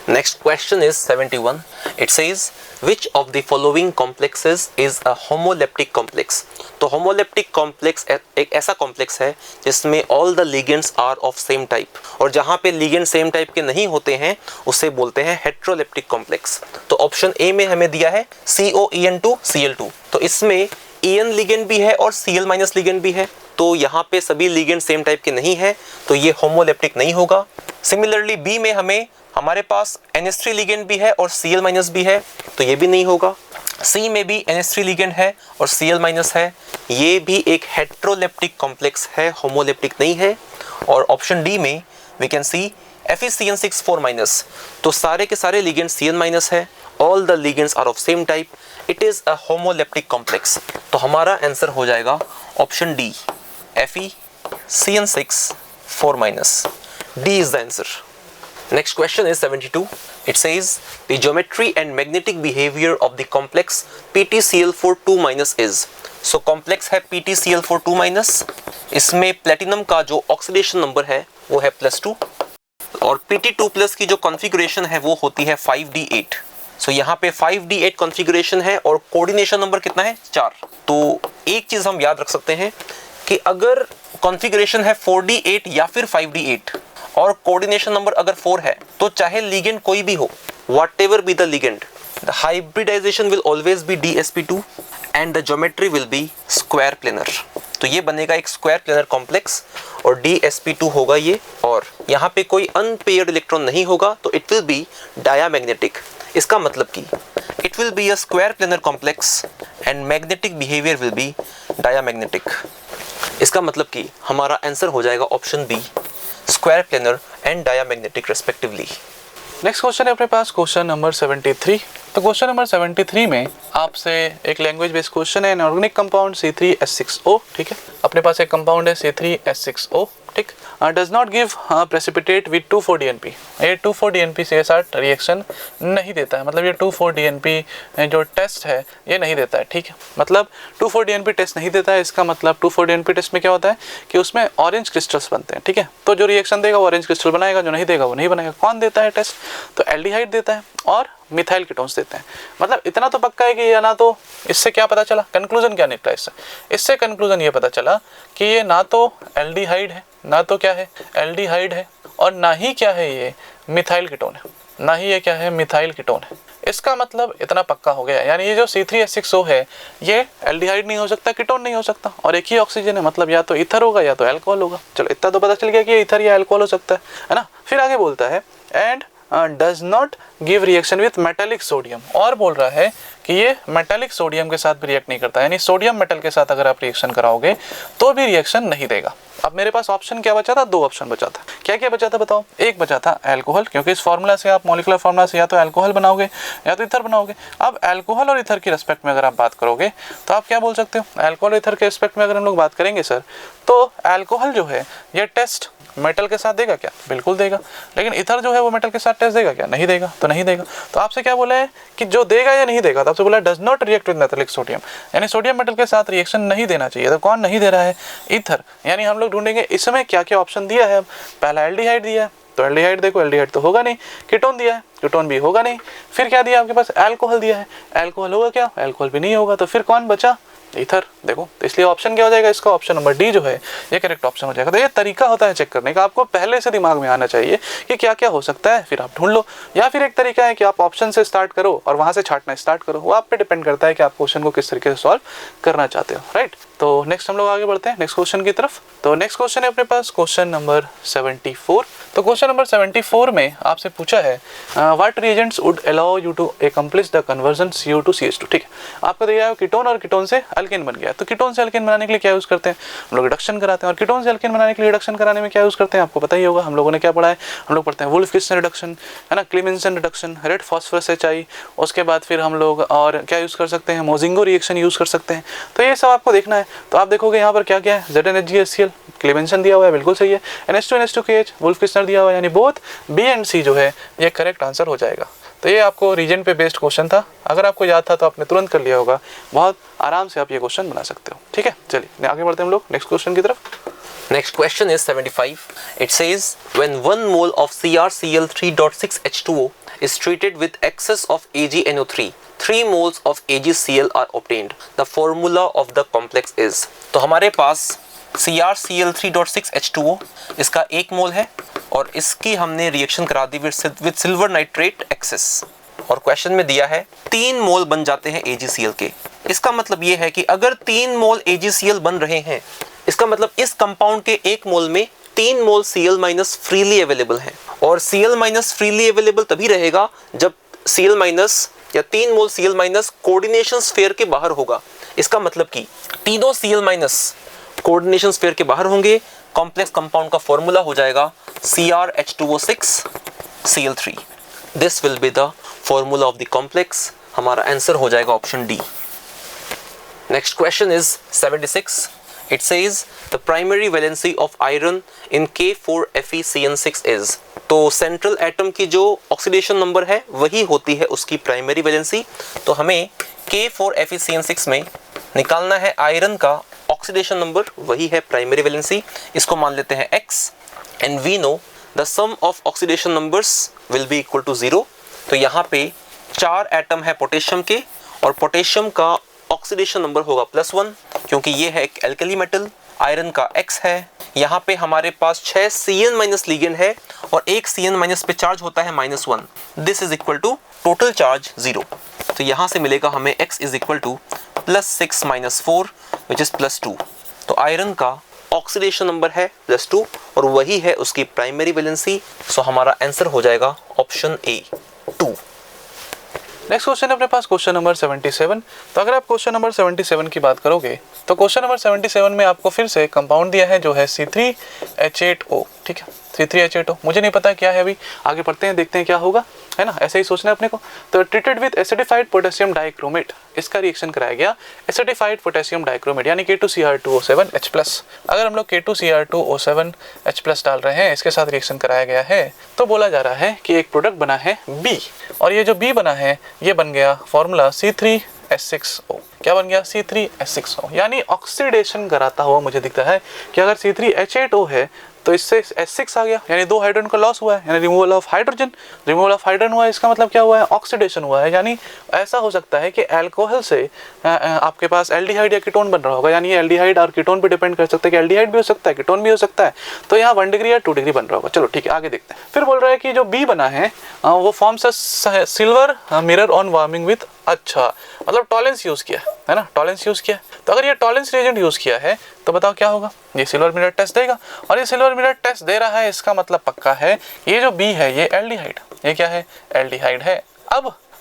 Next question is 71. It says which of the following complexes is a homoleptic complex? तो homoleptic complex एक ऐसा complex है जिसमें all the ligands are of same type, और जहाँ पे ligand same type के नहीं होते हैं उसे बोलते हैं heteroleptic complex। तो ऑप्शन ए में हमें दिया है COEN2 Cl2, तो इसमें En ligand भी है और Cl माइनस ligand भी है, तो यहाँ पे सभी ligand same type के नहीं है, तो ये homoleptic नहीं होगा। सिमिलरली बी में हमारे पास NH3 लिगेंड भी है और Cl माइनस भी है, तो ये भी नहीं होगा। C में भी NH3 लिगेंड है और Cl माइनस है, ये भी एक हेट्रोलेप्टिक कॉम्प्लेक्स है, होमोलेप्टिक नहीं है। और ऑप्शन डी में वी कैन सी FeCN6 4-, तो सारे के सारे लिगेंड Cn माइनस है, all the ligands are of same type, it is a homoleptic complex. तो हमारा आंसर हो जाएगा option D FeCN6 4-, D is the answer. Next question is 72. It says the geometry and magnetic behavior of the complex PtCl4 2- is. So complex है PtCl4 2-, इसमें platinum का जो oxidation number है वो है +2, और Pt2+ की जो कॉन्फ़िगरेशन है वो होती है 5d8। सो यहाँ पे 5d8 कॉन्फ़िगरेशन है और कोऑर्डिनेशन नंबर कितना है 4। तो एक चीज़ हम याद रख सकते हैं कि अगर कॉन्फ़िगरेशन है 4d8 या फिर 5d8 और कोऑर्डिनेशन नंबर अगर 4 है, तो चाहे लिगेंड कोई भी हो, whatever be the ligand, the hybridization will always be DsP2 and the geometry will be square planar। तो ये बनेगा एक स्क्वायर प्लेनर कॉम्प्लेक्स और DsP2 होगा ये, और यहाँ पे कोई अनपेयर्ड इलेक्ट्रॉन नहीं होगा, तो इट विल बी डायामैग्नेटिक। इसका मतलब कि it will be a square planar complex and magnetic behaviour will be diamagnetic. इसका मतलब कि हमारा आंसर हो जाएगा option B, square planar and diamagnetic respectively. Next question है अपने पास क्वेश्चन नंबर 73। तो क्वेश्चन नंबर 73 में आपसे एक लैंग्वेज बेस्ड क्वेश्चन है, ऑर्गेनिक कंपाउंड C3H6O, ठीक है, अपने पास एक कंपाउंड है C3H6O, ठीक, does not give precipitate with 2,4-DNP। ये 2,4-DNP के साथ रिएक्शन नहीं देता है, मतलब ये 2,4-DNP जो टेस्ट है ये नहीं देता है, ठीक है, मतलब 2,4-DNP टेस्ट नहीं देता है। इसका मतलब 2,4-DNP टेस्ट में क्या होता है कि उसमें ऑरेंज क्रिस्टल्स बनते हैं, ठीक है, तो जो रिएक्शन देगा वो ऑरेंज क्रिस्टल बनाएगा, जो नहीं देगा वो नहीं बनाएगा। कौन देता है टेस्ट? तो एल्डिहाइड देता है और मिथाइल कीटोन्स देते हैं। मतलब इतना तो पक्का है कि ये ना, तो इससे क्या पता चला, कंक्लूजन क्या निकला इससे कंक्लूजन ये पता चला कि ये ना तो एल्डिहाइड है, ना तो क्या है एल्डिहाइड है, और ना ही क्या है ये मिथाइल कीटोन है, ना ही ये क्या है मिथाइल कीटोन है। इसका मतलब इतना पक्का हो गया, यानी ये जो C3H6O है ये एल्डिहाइड नहीं हो सकता, कीटोन नहीं हो सकता, और एक ही ऑक्सीजन है, मतलब या तो ईथर होगा या तो अल्कोहल होगा। चलो इतना तो पता चल गया कि ईथर या अल्कोहल हो सकता है ना। फिर आगे बोलता है and does not give reaction with metallic sodium, और बोल रहा है कि ये मेटालिक सोडियम के साथ भी रिएक्ट नहीं करता, यानी सोडियम मेटल के साथ अगर आप रिएक्शन कराओगे तो भी रिएक्शन नहीं देगा। अब मेरे पास ऑप्शन क्या बचा था? 2 ऑप्शन बचा था। क्या क्या बचा था बताओ? एक बचा था अल्कोहल, क्योंकि इस फार्मूला से आप मॉलिक्यूलर फार्मूला से या तो अल्कोहल बनाओगे या तो ईथर बनाओगे। अब अल्कोहल और ईथर की रिस्पेक्ट में अगर आप बात करोगे तो आप क्या बोल सकते हो? अल्कोहल और ईथर के रिस्पेक्ट में अगर हम लोग बात करेंगे सर, तो अल्कोहल जो है ये टेस्ट मेटल के साथ देगा क्या? बिल्कुल देगा। लेकिन ईथर जो है वो मेटल के साथ टेस्ट देगा क्या? नहीं देगा। तो नहीं देगा, तो आपसे क्या बोला है कि जो देगा या नहीं देगा, तो आपसे बोला does not react with metallic sodium, यानी सोडियम मेटल के साथ रिएक्शन नहीं देना चाहिए। तो कौन नहीं दे रहा है? ईथर। यानी हम लोग ढूंढेंगे इसमें क्या क्या ऑप्शन दिया है। पहला एल्डिहाइड दिया है, तो एल्डिहाइड देखो, एल्डिहाइड तो होगा नहीं। कीटोन दिया है, कीटोन भी होगा नहीं। फिर क्या दिया आपके पास? अल्कोहल दिया है, अल्कोहल होगा क्या? अल्कोहल भी नहीं होगा। तो फिर कौन बचा? ईथर। देखो तो इसलिए ऑप्शन क्या हो जाएगा इसका, ऑप्शन नंबर डी जो है ये करेक्ट ऑप्शन हो जाएगा। तो ये तरीका होता है चेक करने का, आपको पहले से दिमाग में आना चाहिए कि क्या क्या हो सकता है, फिर आप ढूंढ लो। या फिर एक तरीका है कि आप ऑप्शन से स्टार्ट करो और वहां से छांटना स्टार्ट करो, वो आप पे डिपेंड करता है कि आप क्वेश्चन को किस तरीके से सॉल्व करना चाहते हो, राइट। तो नेक्स्ट हम लोग आगे बढ़ते हैं नेक्स्ट क्वेश्चन की तरफ। तो नेक्स्ट क्वेश्चन है अपने पास क्वेश्चन नंबर 74। तो क्वेश्चन नंबर 74 में आपसे पूछा है what reagents would allow you to accomplish the conversion CO to CH2। ठीक है, आपको दिया है कीटोन और कीटोन से अल्केन बन गया। तो कीटोन से अल्केन बनाने के लिए क्या यूज करते हैं हम लोग, रिडक्शन कराते हैं। और कीटोन से अल्केन बनाने के लिए रिडक्शन कराने में क्या यूज करते हैं आपको पता ही होगा, हम लोगों ने क्या पढ़ा है, हम लोग पढ़ते हैं वुल्फ-किस्सन रिडक्शन, है ना, Clemmensen reduction, red phosphorus HI। उसके बाद फिर हम लोग और क्या यूज कर सकते हैं, मोजिंगो रिएक्शन यूज कर सकते हैं। तो ये सब आपको देखना है। तो आप देखोगे यहाँ पर क्या क्या है, ZnHgHCl, क्लेमेंसन दिया हुआ है, बिल्कुल सही है। NH2NH2KH, वुल्फ-किस्सन दिया हुआ है, यानी बोथ B एंड C जो है ये करेक्ट आंसर हो जाएगा। तो ये आपको रीजन पे बेस्ड क्वेश्चन था, अगर आपको याद था तो आपने तुरंत कर लिया होगा, बहुत आराम से आप ये क्वेश्चन बना सकते हो। ठीक है, चलिए आगे बढ़ते हैं हम लोग नेक्स्ट क्वेश्चन की तरफ। Next question is 75. It says when 1 mole of CrCl3.6H2O is treated with excess of AgNO3, 3 moles of AgCl are obtained. The formula of the complex is। तो हमारे पास CrCl3.6H2O इसका 1 मोल है और इसकी हमने रिएक्शन करा दी विद सिल्वर नाइट्रेट एक्सेस, और question में दिया है 3 मोल बन जाते हैं AgCl के। इसका मतलब ये है कि अगर 3 मोल AgCl बन रहे हैं, इसका मतलब इस कंपाउंड के 1 मोल में 3 मोल Cl- फ्रीली अवेलेबल है। और Cl- फ्रीली अवेलेबल तभी रहेगा जब Cl- या 3 मोल Cl- कोऑर्डिनेशन स्फीयर के बाहर होगा। इसका मतलब कि तीनों Cl- कोऑर्डिनेशन स्फीयर के बाहर होंगे, कॉम्प्लेक्स कंपाउंड का फॉर्मूला हो जाएगा CrH2O6 Cl3। This will be the formula of the complex. हमारा आंसर हो जाएगा option D. Next question is 76। It says the primary valency of iron in K4FeCN6 is। तो सेंट्रल एटम की जो oxidation number है वही होती है उसकी प्राइमरी वैलेंसी। तो हमें K4FeCN6 में निकालना है आयरन का ऑक्सीडेशन नंबर, वही है प्राइमरी वैलेंसी। इसको मान लेते हैं x and we know the sum of oxidation numbers will be equal to 0। तो यहाँ पे 4 एटम है पोटेशियम के और पोटेशियम का ऑक्सीडेशन नंबर होगा +1 क्योंकि ये है एक एल्कली मेटल। आयरन का x है, यहाँ पे हमारे पास 6 Cn- लिगेंड है और एक Cn- पे चार्ज होता है -1। This is equal to total charge 0। तो यहाँ से मिलेगा हमें x is equal to +6 - 4 which is +2। तो आयरन का ऑक्सीडेशन नंबर है +2 और वही है उसकी प्राइमरी वैलेंसी। सो हमारा आंसर हो जाएगा ऑप्शन ए 2। नेक्स्ट क्वेश्चन है अपने पास क्वेश्चन नंबर 77। तो अगर आप क्वेश्चन नंबर 77 की बात करोगे तो क्वेश्चन नंबर 77 में आपको फिर से कंपाउंड दिया है जो है C3H8O। ठीक है, C3H8O मुझे नहीं पता क्या है, अभी आगे पढ़ते हैं देखते हैं क्या होगा, है ना, ऐसे ही सोचना है अपने को। तो treated with acidified potassium dichromate, इसका रिएक्शन कराया गया एसिडिफाइड पोटेशियम डाइक्रोमेट यानी K2Cr2O7H+। अगर हम लोग K2Cr2O7H+ डाल रहे हैं, इसके साथ रिएक्शन कराया गया है, तो बोला जा रहा है कि एक प्रोडक्ट बना है B, और ये जो B बना है ये बन गया फॉर्मूला C3H6O। क्या बन गया, C3H6O, यानी ऑक्सीडेशन कराता हुआ मुझे दिखता है कि अगर C3H8O है तो इससे H6 आ गया, यानी 2 हाइड्रोजन का लॉस हुआ है, यानी removal of hydrogen. Removal of hydrogen हुआ है, इसका मतलब क्या हुआ है, ऑक्सीडेशन हुआ है। यानी ऐसा हो सकता है कि अल्कोहल से आपके पास एल्डिहाइड या कीटोन बन रहा होगा, यानी एल्डिहाइड और कीटोन पे डिपेंड कर सकता है कि एल्डिहाइड भी हो सकता है, कीटोन भी हो सकता है। तो यहाँ 1 डिग्री या 2 डिग्री बन रहा होगा। चलो ठीक है, आगे देखते हैं। फिर बोल रहा है कि जो बी बना है वो forms a silver mirror on warming with, अच्छा मतलब टॉलेंस यूज किया है ना, टॉलेंस यूज किया। तो अगर ये टॉलेंस रिएजेंट यूज किया है तो बताओ क्या होगा, ये सिल्वर मिरर टेस्ट देगा, और ये सिल्वर मिरर टेस्ट दे रहा है, इसका मतलब पक्का है ये जो बी है ये एल्डिहाइड, ये क्या है, एल्डिहाइड है।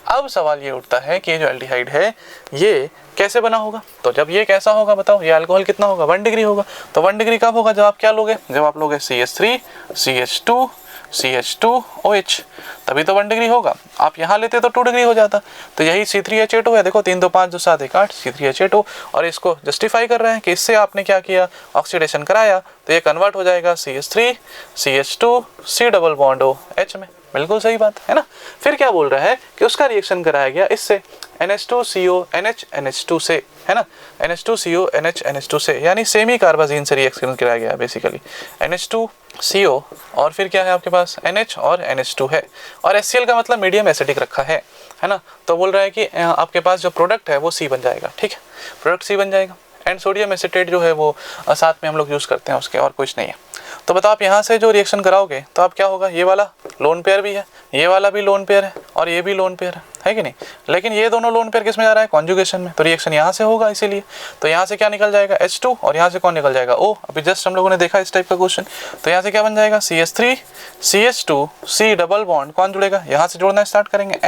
अब सवाल ये उठता है कि ये जो एल्डिहाइड है ये कैसे बना होगा। तो जब ये कैसा होगा बताओ, ये अल्कोहल कितना होगा, 1 डिग्री होगा। तो 1 डिग्री कब होगा, जब आप क्या लोगे, जब आप लोगे CH3 CH2 CH2OH, तभी तो 1 डिग्री होगा। आप यहाँ लेते तो 2 डिग्री हो जाता। तो यही C3H8O है, देखो 3 2 5 2 7 1 8 C3H8O, और इसको जस्टिफाई कर रहे हैं कि इससे आपने क्या किया, ऑक्सीडेशन कराया, तो ये कन्वर्ट हो जाएगा CH3 CH2 C+OH में। बिल्कुल सही बात है ना। फिर क्या बोल रहा है कि उसका रिएक्शन कराया गया इससे NH2CONH से, है ना, NH2CONH से, यानी सेमी कार्बाजीन से रिएक्शन कराया गया बेसिकली। NH2CO और फिर क्या है आपके पास NH और NH2 है, और HCl का मतलब मीडियम एसिडिक रखा है। है ना। तो बोल रहा है कि आपके पास जो प्रोडक्ट है वो C बन जाएगा, ठीक है, प्रोडक्ट C बन जाएगा। एंड सोडियम एसीटेट जो है वो साथ में हम लोग यूज़ करते हैं उसके, और कुछ नहीं है। तो बताओ आप यहाँ से जो रिएक्शन कराओगे तो आप क्या होगा, ये वाला लोन पेयर भी है, ये वाला भी लोन पेयर है, और ये भी लोन पेयर है कि नहीं। लेकिन ये दोनों लोन पेयर किस में जा रहा है, कॉन्जुगेशन में। तो रिएक्शन यहाँ से होगा इसीलिए। तो यहाँ से क्या निकल जाएगा, H2, और यहाँ से कौन निकल जाएगा, O। अभी जस्ट हम लोगों ने देखा इस टाइप का क्वेश्चन। तो यहाँ से क्या बन जाएगा, CH3 CH2 C double bond, कौन जुड़ेगा, यहाँ से जोड़ना स्टार्ट करेंगे,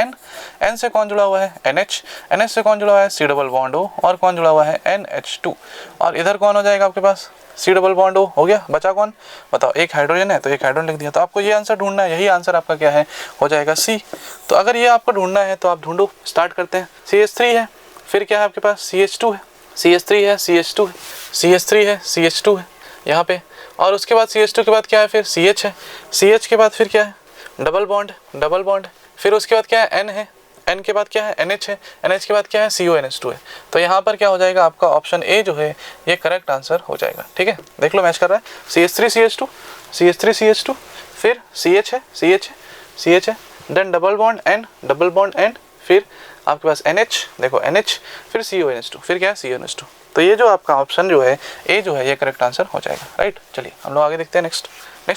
N से कौन जुड़ा हुआ है, NH से कौन जुड़ा हुआ है, C डबल बॉन्ड O, और कौन जुड़ा हुआ है, NH2, और इधर कौन हो जाएगा आपके पास, C डबल बॉन्ड O हो गया। बचा कौन, बताओ, एक हाइड्रोजन है तो एक हाइड्रोजन लिख दिया। तो आपको ये आंसर ढूंढना है, यही आंसर आपका क्या है, हो जाएगा C। तो अगर ये आपको ढूंढना है तो आप ढूंढो, स्टार्ट करते हैं। CH3 है, फिर क्या है आपके पास, CH2 है, CH3 है, CH2 है, CH3 है, CH2 है यहाँ पे, और उसके बाद CH2 के बाद क्या है, फिर CH है, CH के बाद फिर क्या है, डबल बॉन्ड, फिर उसके बाद क्या है, N है, N के बाद क्या है, NH है, NH के बाद क्या है, CONH2 है। तो यहाँ पर क्या हो जाएगा आपका ऑप्शन ए जो है ये करेक्ट आंसर हो जाएगा, ठीक है। देख लो मैच कर रहा है, CH3 CH2 CH3 CH2, फिर CH है, देन डबल बॉन्ड N, फिर आपके पास NH, देखो NH, फिर CONH2, फिर क्या है, CONH2। तो ये जो आपका ऑप्शन जो है ए जो है ये करेक्ट आंसर हो जाएगा, राइट। चलिए हम लोग आगे देखते हैं। नेक्स्ट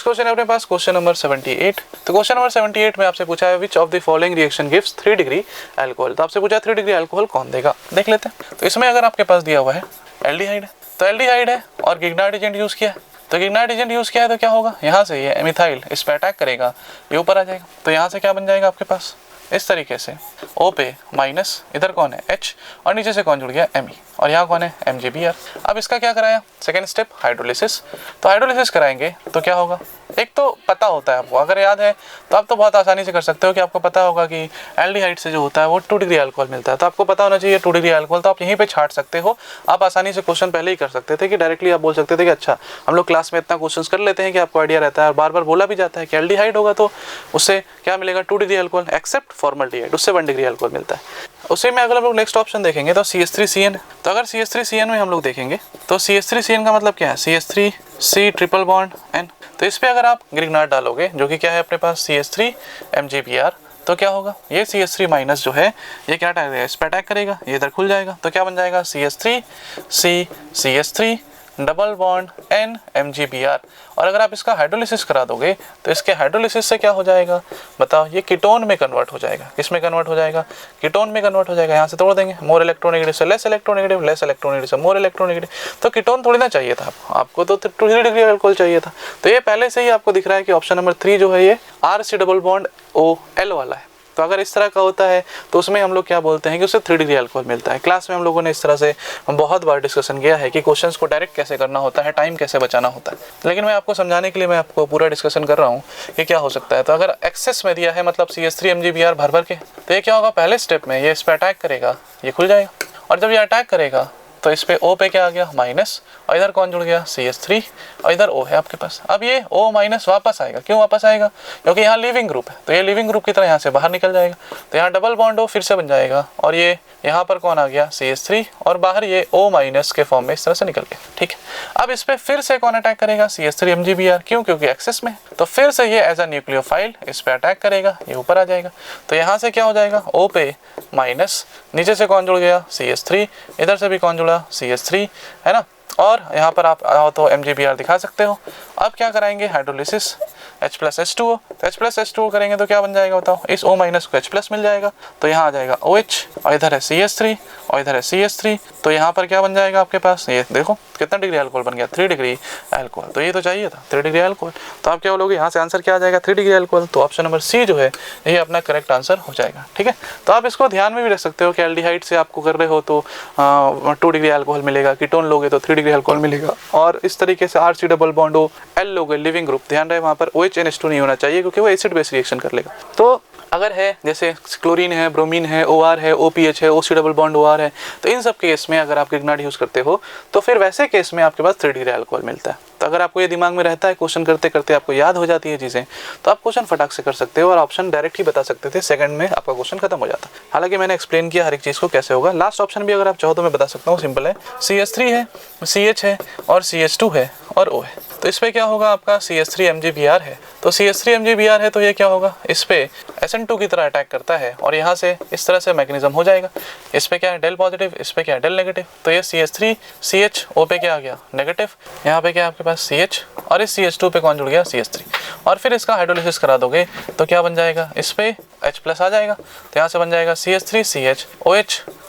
क्वेश्चन है अपने पास, क्वेश्चन नंबर 78। तो क्वेश्चन नंबर 78 में आपसे पूछा है which of the following reaction gives 3 degree alcohol. तो आपसे पूछा 3 डिग्री अल्कोहल कौन देगा, देख लेते हैं। तो इसमें अगर आपके पास दिया हुआ है एल्डिहाइड है, तो एल्डिहाइड है और गिग्नार्ड एजेंट यूज़ किया है, तो गिग्नार्ड एजेंट यूज़ किया है तो क्या होगा, यहाँ से ये मिथाइल इस पर अटैक करेगा, ये ऊपर आ जाएगा। तो यहाँ से क्या बन जाएगा आपके पास, इस तरीके से O पे माइनस, इधर कौन है H, और नीचे से कौन जुड़ गया Me, और यहाँ कौन है MgBr। अब इसका क्या कराया, सेकेंड स्टेप हाइड्रोलिसिस। तो हाइड्रोलिसिस कराएंगे तो क्या होगा, एक तो पता होता है आपको, अगर याद है तो आप तो बहुत आसानी से कर सकते हो कि आपको पता होगा कि एल्डिहाइड से जो होता है वो 2 डिग्री अल्कोहल मिलता है। तो आपको पता होना चाहिए 2 डिग्री अल्कोहल, तो आप यहीं पे छाट सकते हो। आप आसानी से क्वेश्चन पहले ही कर सकते थे कि डायरेक्टली आप बोल सकते थे कि अच्छा हम लोग क्लास में इतना क्वेश्चन कर लेते हैं कि आपको आइडिया रहता है, और बार बार बोला भी जाता है कि एल्डिहाइड होगा तो उससे क्या मिलेगा, 2 डिग्री अल्कोहल, एक्सेप्ट फॉर्मल्डिहाइड, उससे 1 डिग्री अल्कोहल मिलता है। उसी में अगर हम लोग नेक्स्ट ऑप्शन देखेंगे तो CH3CN। तो अगर CH3CN में हम लोग देखेंगे तो CH3CN का मतलब क्या है, CH3C ट्रिपल बॉन्ड N। तो इस पे अगर आप ग्रिग्नार्ड डालोगे जो कि क्या है अपने पास CH3 MgBr, तो क्या होगा, ये CH3 माइनस जो है ये क्या अटैक करेगा, इस पर अटैक करेगा, ये इधर खुल जाएगा। तो क्या बन जाएगा, CH3C CH3 double bond N MgBr। और अगर आप इसका हाइड्रोलिसिस करा दोगे तो इसके हाइड्रोलिसिस से क्या हो जाएगा, बताओ, ये कीटोन में कन्वर्ट हो जाएगा। किस में कन्वर्ट हो जाएगा, कीटोन में कन्वर्ट हो जाएगा। यहाँ से तोड़ देंगे, मोर इलेक्ट्रोनेगेटिव से लेस इलेक्ट्रोनेगेटिव, लेस इलेक्ट्रोनेगेटिव से मोर इलेक्ट्रोनेगेटिव। तो कीटोन थोड़ी ना चाहिए था आपको तो 2 डिग्री अल्कोहल चाहिए था। तो ये पहले से ही आपको दिख रहा है कि ऑप्शन नंबर 3 जो है ये RC डबल बॉन्ड OL वाला है। तो अगर इस तरह का होता है तो उसमें हम लोग क्या बोलते हैं कि उससे 3 डिग्री अल्कोहल मिलता है। क्लास में हम लोगों ने इस तरह से बहुत बार डिस्कशन किया है कि क्वेश्चंस को डायरेक्ट कैसे करना होता है, टाइम कैसे बचाना होता है। लेकिन मैं आपको समझाने के लिए मैं आपको पूरा डिस्कशन कर रहा हूँ कि क्या हो सकता है। तो अगर एक्सेस में दिया है मतलब CH3 MgBr भर के, तो ये क्या होगा, पहले स्टेप में ये इस पर अटैक करेगा, ये खुल जाएगा, और जब ये अटैक करेगा तो इस पे O पे क्या आ गया, माइनस, और इधर कौन जुड़ गया, CH3, और इधर O है आपके पास। अब ये O माइनस वापस आएगा, क्यों वापस आएगा, क्योंकि यहाँ लिविंग ग्रुप है, तो ये लिविंग ग्रुप की तरह यहाँ से बाहर निकल जाएगा। तो यहाँ डबल बॉन्ड O फिर से बन जाएगा, और ये यहाँ पर कौन आ गया, CH3, और बाहर ये O माइनस के फॉर्म में इस तरह से निकल गया, ठीक है। अब इस पे फिर से कौन अटैक करेगा, CH3 MgBr, क्यों, क्योंकि एक्सेस में। तो फिर से ये एज अ न्यूक्लियोफाइल इस पे अटैक करेगा, ये ऊपर आ जाएगा। तो यहाँ से क्या हो जाएगा, O पे माइनस, नीचे से कौन जुड़ गया, CH3, इधर से भी कौन जुड़ा, CH3, है ना। और यहाँ पर आप आओ तो MgBr दिखा सकते हो। अब क्या कराएंगे, हाइड्रोलिसिस, H+H2O। तो H+H2O करेंगे तो क्या बन जाएगा बताओ, इस O माइनस को H+ मिल जाएगा, तो यहाँ आ जाएगा OH, और इधर है CH3, और इधर है CH3। तो यहाँ पर क्या बन जाएगा आपके पास, ये देखो कितना डिग्री अल्कोहल बन गया, 3 डिग्री अल्कोहल। तो ये तो चाहिए था 3 डिग्री अल्कोहल। तो आप क्या बोलोगे, यहाँ से आंसर क्या आ जाएगा, 3 डिग्री अल्कोहल। तो ऑप्शन नंबर C जो है ये अपना करेक्ट आंसर हो जाएगा, ठीक है। तो आप इसको ध्यान में भी रख सकते हो कि एल्डिहाइड से आपको कर रहे हो तो 2 डिग्री अल्कोहल मिलेगा, कीटोन लोगे तो 3 डिग्री अल्कोहल मिलेगा, और इस तरीके से RC double bond O L लोगे लिविंग ग्रुप, ध्यान रहे वहाँ पर OH-NH2 नहीं होना चाहिए क्योंकि वो एसिड बेस रिएक्शन कर लेगा। तो अगर है जैसे क्लोरीन है, ब्रोमीन है, OR है, OPH है, OC डबल बॉन्ड OR है, तो इन सब केस में अगर आप ग्रिग्नार्ड यूज़ करते हो तो फिर वैसे केस में आपके पास 3 डिग्री अल्कोहल मिलता है। तो अगर आपको ये दिमाग में रहता है, क्वेश्चन करते करते आपको याद हो जाती है चीज़ें, तो आप क्वेश्चन फटाक से कर सकते हो और ऑप्शन डायरेक्ट ही बता सकते थे, सेकंड में आपका क्वेश्चन खत्म हो जाता। हालांकि मैंने एक्सप्लेन किया हर एक चीज़ को कैसे होगा। लास्ट ऑप्शन भी अगर आप चाहो तो मैं बता सकता हूँ, सिंपल है, CH3 है, CH है, और CH2 है, और O है। तो इस पे क्या होगा, आपका CH3MgBr है, तो CH3MgBr है तो ये क्या होगा, इस पे SN2 की तरह अटैक करता है और यहाँ से इस तरह से मैकेनिज्म हो जाएगा। इस पे क्या है डेल पॉजिटिव, इस पे क्या है डेल नेगेटिव, तो ये CH3CH पे क्या आ गया नेगेटिव, यहाँ पे क्या है आपके पास CH और इस CH2 पे कौन जुड़ गया CH3, और फिर इसका हाइड्रोलिसिस करा दोगे तो क्या बन जाएगा, इस पे H+ आ जाएगा, तो यहाँ से बन जाएगा CH3CH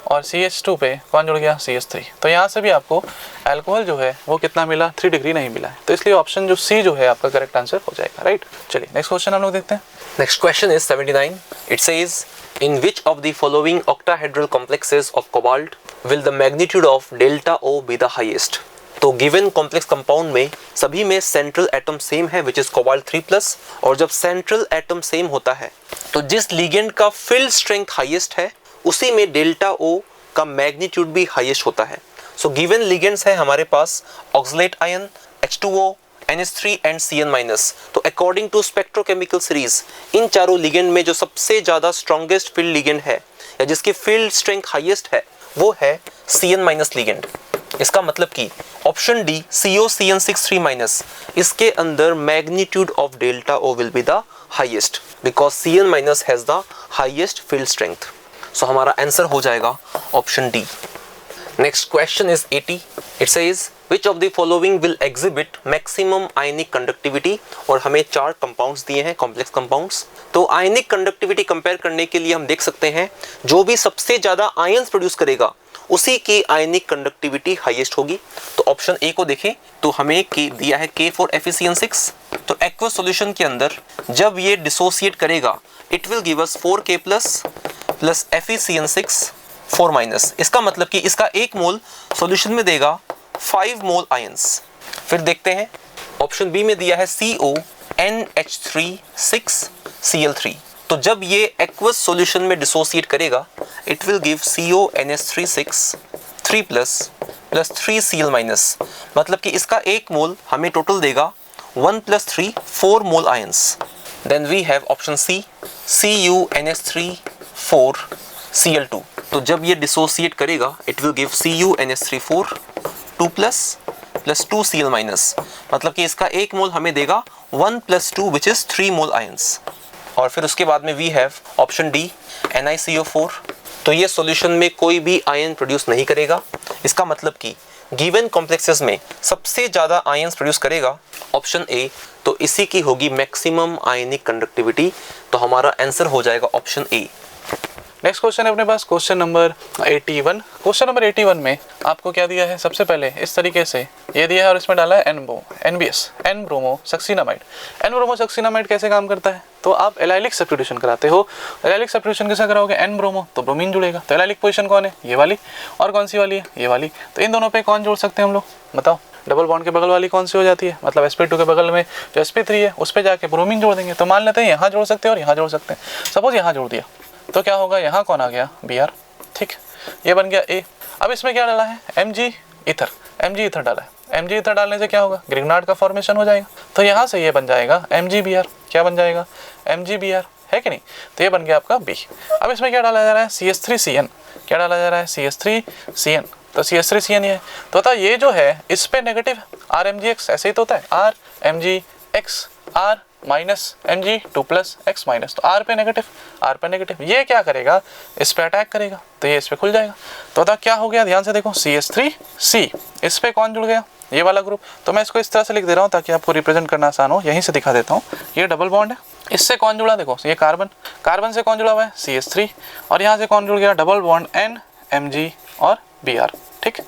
और CH2 पे कौन जुड़ गया CH3। तो यहाँ से भी आपको अल्कोहल जो है वो कितना मिला, 3 डिग्री नहीं मिला है, तो इसलिए ऑप्शन जो सी जो है आपका करेक्ट आंसर हो जाएगा, राइट। चलिए नेक्स्ट क्वेश्चन हम लोग देखते हैं। Next question is 79. It says, in which of the following octahedral complexes of cobalt will the magnitude of delta O be the highest? तो गिवन कॉम्प्लेक्स कंपाउंड में सभी में सेंट्रल एटम सेम है which is cobalt 3+, और जब central atom same होता है तो जिस लिगेंड का फील्ड स्ट्रेंथ हाईएस्ट है उसी में डेल्टा ओ का मैग्नीट्यूड भी हाईएस्ट होता है। सो गिवन लिगेंड्स है हमारे पास oxalate ion, H2O, NH3 and Cn-। तो according to spectrochemical series in चारों लिगेंड में जो सबसे ज्यादा स्ट्रॉन्गेस्ट फील्ड लिगेंड है या जिसकी फील्ड स्ट्रेंथ हाईएस्ट है वो है Cn- लिगेंड। इसका मतलब कि ऑप्शन डी COCN63- इसके अंदर magnitude of delta O will be the highest because Cn- has the highest field strength. So हमारा आंसर हो जाएगा option D. Next question is 80. It says which of the following will exhibit maximum ionic conductivity, और हमें 4 compounds दिए हैं complex compounds. तो आयनिक conductivity compare करने के लिए हम देख सकते हैं जो भी सबसे ज्यादा आयंस प्रोड्यूस करेगा उसी की आयनिक कंडक्टिविटी हाईएस्ट होगी। तो ऑप्शन ए को देखें तो हमें दिया है K4FeCN6। तो एक्वस सॉल्यूशन के अंदर जब ये डिसोसिएट करेगा it will give us 4K plus FeCN6 4-। इसका मतलब कि इसका 1 मोल सॉल्यूशन में देगा 5 मोल आयंस। फिर देखते हैं ऑप्शन बी में दिया है CONH3 6Cl3। तो जब ये एक्वस सॉल्यूशन में डिसोसिएट करेगा it will give CONH3 6 3+ 3Cl-। मतलब कि इसका 1 मोल हमें टोटल देगा 1 + 3 4 mole ions. Then we have option C CuNH3 4Cl2। तो जब ये डिसोसिएट करेगा it will give CuNH3 4 2+ 2Cl-। मतलब कि इसका 1 मोल हमें देगा 1 + 2 विच इज 3 मोल आयंस। और फिर उसके बाद में we have option D NiCO4। तो ये सॉल्यूशन में कोई भी आयन प्रोड्यूस नहीं करेगा। इसका मतलब कि गिवन कॉम्प्लेक्सेस में सबसे ज्यादा आयंस प्रोड्यूस करेगा ऑप्शन ए, तो इसी की होगी मैक्सिमम आयनिक कंडक्टिविटी। तो हमारा आंसर हो जाएगा ऑप्शन ए। नेक्स्ट क्वेश्चन है अपने पास क्वेश्चन नंबर 81। क्वेश्चन नंबर 81 में आपको क्या दिया है, सबसे पहले इस तरीके से ये दिया है और इसमें डाला है NBS N bromo succinimide. N bromo succinimide कैसे काम करता है, तो आप एलाइलिक सब्स्टिट्यूशन कराते हो। एलाइलिक सब्स्टिट्यूशन कैसे कराओगे, एन ब्रोमो तो ब्रोमीन जुड़ेगा, तो एलाइलिक पोजीशन कौन है, ये वाली, और कौन सी वाली है, ये वाली। तो इन दोनों पे कौन जोड़ सकते हैं हम लोग, बताओ। डबल बॉन्ड के बगल वाली कौन सी हो जाती है, मतलब sp2 के बगल में जो sp3 है उस पर जाके ब्रोमीन जोड़ देंगे। तो मान लेते हैं यहाँ जोड़ सकते हैं और यहाँ जोड़ सकते हैं। सपोज यहाँ जोड़ दिया तो क्या होगा, यहाँ कौन आ गया Br, ठीक, ये बन गया A। अब इसमें क्या डाला है, Mg ईथर डाला है। Mg ईथर डालने से क्या होगा, ग्रिग्नार्ड का फॉर्मेशन हो जाएगा। तो यहाँ से ये बन जाएगा MgBr। क्या बन जाएगा, MgBr, है कि नहीं। तो ये बन गया आपका B। अब इसमें क्या डाला जा रहा है, CH3Cn। क्या डाला जा रहा है, CH3Cn। तो CH3Cn ये है, तो बता ये जो है इस पे नेगेटिव RMgx, ऐसे ही तो होता है RMgx R -Mg2 + x-। तो R पे नेगेटिव, ये क्या करेगा, इस पे अटैक करेगा, तो ये इस पे खुल जाएगा। तो बता क्या हो गया, ध्यान से देखो, CH3C, इस पे कौन जुड़ गया, ये वाला ग्रुप। तो मैं इसको इस तरह से लिख दे रहा हूँ ताकि आपको रिप्रेजेंट करना आसान हो। यहीं से दिखा देता हूँ, ये डबल बॉन्ड है, इससे कौन जुड़ा, देखो ये कार्बन से कौन जुड़ा हुआ है CH3, और यहाँ से कौन जुड़ गया, डबल बॉन्ड N Mg और Br, ठीक।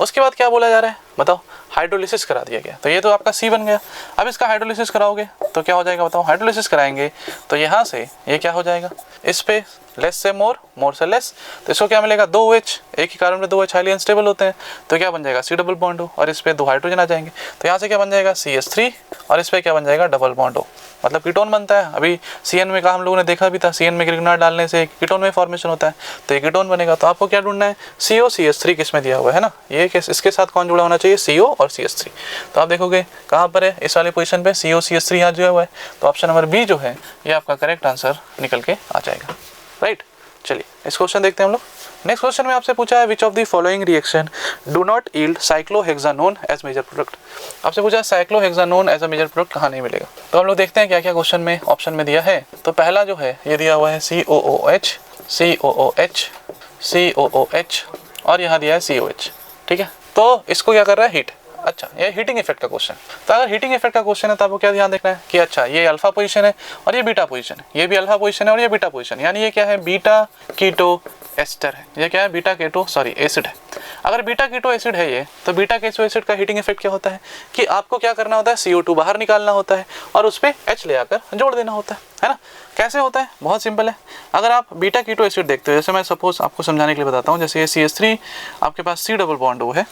उसके बाद क्या बोला जा रहा है, बताओ, हाइड्रोलिसिस करा दिया गया, तो ये तो आपका C बन गया। अब इसका हाइड्रोलिसिस कराओगे तो क्या हो जाएगा, बताओ। हाइड्रोलिसिस कराएंगे तो यहाँ से ये क्या हो जाएगा, इस पे लेस से मोर, मोर से लेस, तो इसको क्या मिलेगा, 2H। एक ही कार्बन में 2H हाईली अनस्टेबल होते हैं, तो क्या बन जाएगा, C डबल बॉन्ड O, और इस पे 2 हाइड्रोजन आ जाएंगे। तो यहाँ से क्या बन जाएगा, CH3, और इस पे क्या बन जाएगा, डबल बॉन्ड O, मतलब कीटोन बनता है। अभी Cn में का हम लोगों ने देखा भी था, Cn में ग्रिग्नार्ड डालने से कीटोन में फॉर्मेशन होता है, तो ये कीटोन बनेगा। तो आपको क्या ढूंढना है, COCH3 किस में दिया हुआ है ना, ये इसके साथ कौन जुड़ा होना चाहिए, CO और CH3। तो आप देखोगे कहाँ पर है, इस वाले पोजीशन पे COCH3 यहाँ जुड़ा हुआ है। तो ऑप्शन नंबर बी जो है ये आपका करेक्ट आंसर निकल के आ जाएगा, राइट। चलिए इस क्वेश्चन देखते हैं हम लोग। नेक्स्ट क्वेश्चन में आपसे पूछा है which of the following reaction do not yield cyclohexanone as major product. आपसे पूछा है cyclohexanone as a major product कहाँ नहीं मिलेगा। तो हम लोग देखते हैं क्या क्या क्वेश्चन में ऑप्शन में दिया है। तो पहला जो है ये दिया हुआ है COOH, COOH, COOH और यहाँ दिया है COH। ठीक है, तो इसको क्या कर रहा है, हीट। अच्छा, ये हीटिंग इफेक्ट का क्वेश्चन। तो अगर हीटिंग इफेक्ट का क्वेश्चन है तो आपको क्या ध्यान देखना है कि अच्छा ये अल्फा पोजीशन है और ये बीटा पोजीशन है, ये भी अल्फा पोजीशन है और ये बीटा पोजीशन है, यानी ये क्या है, बीटा कीटो एस्टर है। ये क्या है, बीटा कीटो एसिड है। अगर बीटा कीटो एसिड है ये, तो बीटा कीटो एसिड का हीटिंग इफेक्ट क्या होता है कि आपको क्या करना होता है, CO2 बाहर निकालना होता है और उस पर H ले आकर जोड़ देना होता है ना। कैसे होता है, बहुत सिंपल है। अगर आप बीटा कीटो एसिड देखते हो, जैसे मैं सपोज आपको समझाने के लिए बताता हूँ, जैसे ये CH3 आपके पास C डबल बॉन्ड O है,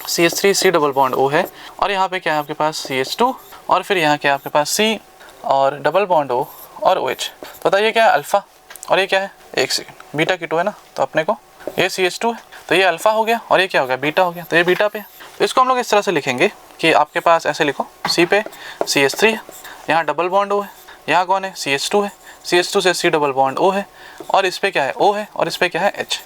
CH3 C double bond O है और यहाँ पे क्या है आपके पास CH2 और फिर यहाँ क्या है आपके पास C और डबल बॉन्ड O और OH। बताइए क्या है, अल्फा और ये क्या है, एक सेकेंड, बीटा कीटो है ना, तो अपने को ये CH2 है तो ये अल्फा हो गया और ये क्या हो गया, बीटा हो गया, तो ये बीटा पे है। तो इसको हम लोग इस तरह से लिखेंगे कि आपके पास ऐसे लिखो, C पे CH3 है, यहाँ डबल बॉन्ड O है, यहाँ कौन है, CH2 है, CH2 से C डबल बॉन्ड O है और इस पे क्या है, O है और इस पे क्या है, H।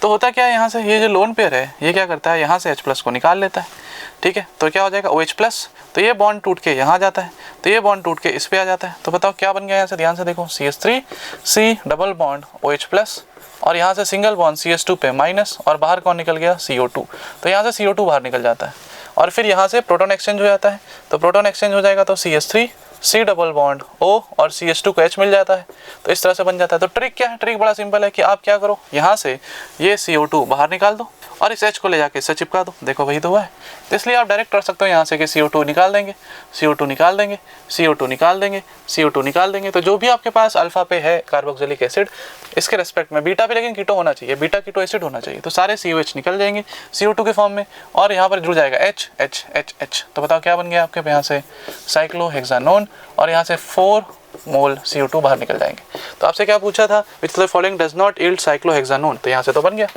तो होता क्या है, यहाँ से ये जो लोन पेयर है ये क्या करता है, यहाँ से H प्लस को निकाल लेता है। ठीक है, तो क्या हो जाएगा, OH प्लस, तो ये बॉन्ड टूट के यहाँ जाता है, तो ये बॉन्ड टूट के इस पे आ जाता है। तो बताओ क्या बन गया यहाँ से, ध्यान से देखो, CH3 C double bond OH plus और यहाँ से सिंगल बॉन्ड CH2 पे माइनस और बाहर कौन निकल गया, CO2। तो यहाँ से CO2 बाहर निकल जाता है और फिर यहाँ से प्रोटॉन एक्सचेंज हो जाता है। तो प्रोटॉन एक्सचेंज हो जाएगा तो CH3 C double bond O और CH2 को H मिल जाता है। तो इस तरह से बन जाता है। तो ट्रिक क्या है, ट्रिक बड़ा सिंपल है कि आप क्या करो, यहाँ से ये CO2 बाहर निकाल दो और इस H को ले जाके इससे चिपका दो। देखो वही तो हुआ है। तो इसलिए आप डायरेक्ट कर सकते हो यहाँ से कि CO2 निकाल देंगे, CO2 निकाल देंगे, CO2 निकाल देंगे, CO2 निकाल देंगे। तो जो भी आपके पास अल्फा पे है कार्बोक्सिलिक एसिड, इसके रेस्पेक्ट में बीटा पे लेकिन कीटो होना चाहिए, बीटा कीटो एसिड होना चाहिए। तो सारे COH निकल जाएंगे CO2 के फॉर्म में और यहाँ पर जुड़ जाएगा H H H H। तो बताओ क्या बन गया आपके यहाँ से, साइक्लोहेक्सानोन और यहाँ से 4 मोल CO2 बाहर निकल जाएंगे। तो आपसे क्या पूछा था, विच of the following does not yield cyclohexanone. तो यहाँ से तो बन गया,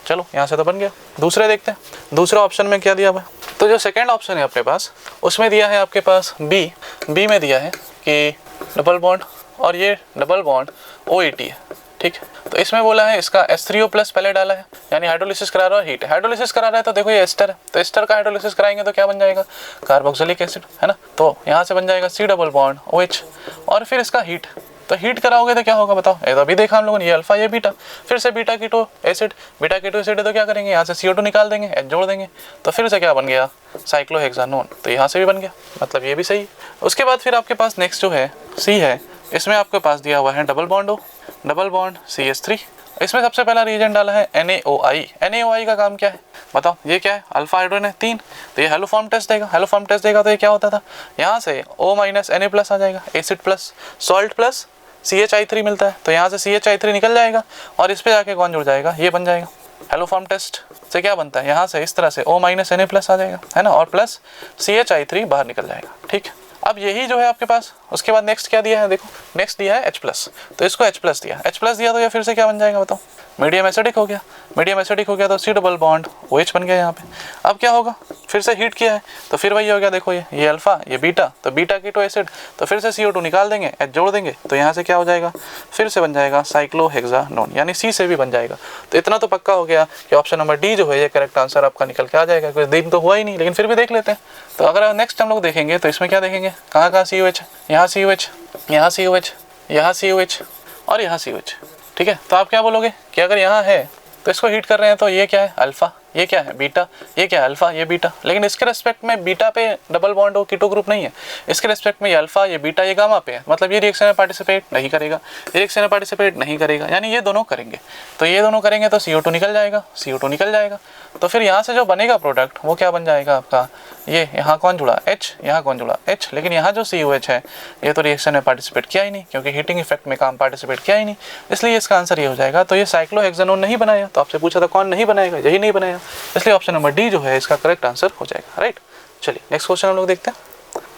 चलो यहाँ से तो बन गया। दूसरे देखते हैं, दूसरा ऑप्शन में क्या दिया हुआ है। तो जो सेकंड ऑप्शन है अपने पास, उसमें दिया है आपके पास बी में दिया है कि डबल बॉन्ड और ये डबल बॉन्ड OAT है। ठीक है, तो इसमें बोला है इसका H3O प्लस पहले डाला है, यानी हाइड्रोलिसिस करा रहा है, हीट हाइड्रोलिसिस करा रहा है। तो देखो ये एस्टर है, तो एस्टर का हाइड्रोलिसिस कराएंगे तो क्या बन जाएगा, कार्बोक्सिलिक एसिड है ना। तो यहाँ से बन जाएगा C डबल बॉन्ड OH और फिर इसका हीट, तो हीट कराओगे तो क्या होगा बताओ, ये तो अभी देखा हम लोगों ने, ये अल्फा ये बीटा, फिर से beta keto acid, beta keto acid है तो क्या करेंगे, यहाँ से CO2 निकाल देंगे, H जोड़ देंगे, तो फिर से क्या बन गया, साइक्लोहेक्सानोन। तो यहाँ से भी बन गया, मतलब ये भी सही है। उसके बाद फिर आपके पास नेक्स्ट जो है C है, इसमें आपके पास दिया हुआ है double bond O, double bond CH3। इसमें सबसे पहला रिएजेंट डाला है NaOI। NaOI का काम क्या है बताओ, ये क्या है, अल्फा हाइड्रोजन है 3, तो ये हेलो फॉर्म टेस्ट देगा, हेलो फॉर्म टेस्ट देगा तो ये क्या होता था, यहाँ से O माइनस Na प्लस आ जाएगा, acid plus salt plus CHI3 मिलता है, तो यहाँ से CHI3 निकल जाएगा और इस पे जाके कौन जुड़ जाएगा, ये बन जाएगा। हेलो फॉर्म टेस्ट से क्या बनता है, यहाँ से इस तरह से O माइनस Na प्लस आ जाएगा है ना, और प्लस CHI3 बाहर निकल जाएगा। ठीक, अब यही जो है आपके पास। उसके बाद नेक्स्ट क्या दिया है, देखो नेक्स्ट दिया है H प्लस, तो इसको H प्लस दिया, H प्लस दिया तो ये फिर से क्या बन जाएगा बताओ, मीडियम एसिडिक हो गया, मीडियम एसिडिक हो गया तो C डबल बॉन्ड OH बन गया यहाँ पे। अब क्या होगा, फिर से हीट किया है तो फिर वही हो गया, देखो ये अल्फा ये बीटा, तो बीटा कीटो एसिड, तो फिर से CO2 निकाल देंगे, H जोड़ देंगे, तो यहाँ से क्या हो जाएगा, फिर से बन जाएगा साइक्लोहेक्सानोन, यानी C से भी बन जाएगा। तो इतना तो पक्का हो गया कि ऑप्शन नंबर D जो है ये करेक्ट आंसर आपका निकल के आ जाएगा। कोई दिन तो हुआ ही नहीं, लेकिन फिर भी देख लेते हैं। तो अगर नेक्स्ट हम लोग देखेंगे तो इसमें क्या देखेंगे, कहाँ कहाँ COH, यहाँ COH, यहाँ COH, यहाँ COH और यहाँ COH। ठीक है, तो आप क्या बोलोगे कि अगर यहाँ है तो इसको हीट कर रहे हैं तो ये क्या है अल्फा, ये क्या है बीटा, ये क्या है अल्फा ये बीटा, लेकिन इसके रेस्पेक्ट में बीटा पे डबल बॉन्ड हो कीटो ग्रुप नहीं है, इसके रेस्पेक्ट में ये अल्फा ये बीटा ये गामा पे है, मतलब ये रिएक्शन में पार्टिसिपेट नहीं करेगा, ये रिएक्शन में पार्टिसिपेट नहीं करेगा, यानी ये दोनों करेंगे। तो ये दोनों करेंगे तो CO2 निकल जाएगा, CO2 निकल जाएगा, तो फिर यहाँ से जो बनेगा प्रोडक्ट वो क्या बन जाएगा आपका, ये यहाँ कौन जुड़ा H, यहाँ कौन जुड़ा H, लेकिन यहाँ जो COH है ये तो रिएक्शन में पार्टिसिपेट किया ही नहीं, क्योंकि हीटिंग इफेक्ट में काम पार्टिसिपेट किया ही नहीं, इसलिए इसका आंसर ये हो जाएगा। तो ये साइक्लोहेक्सानोन नहीं बनाया, तो आपसे पूछा था कौन नहीं बनाएगा, यही नहीं बनाया, इसलिए ऑप्शन नंबर D जो है इसका करेक्ट आंसर हो जाएगा। राइट, चलिए नेक्स्ट क्वेश्चन हम लोग देखते हैं।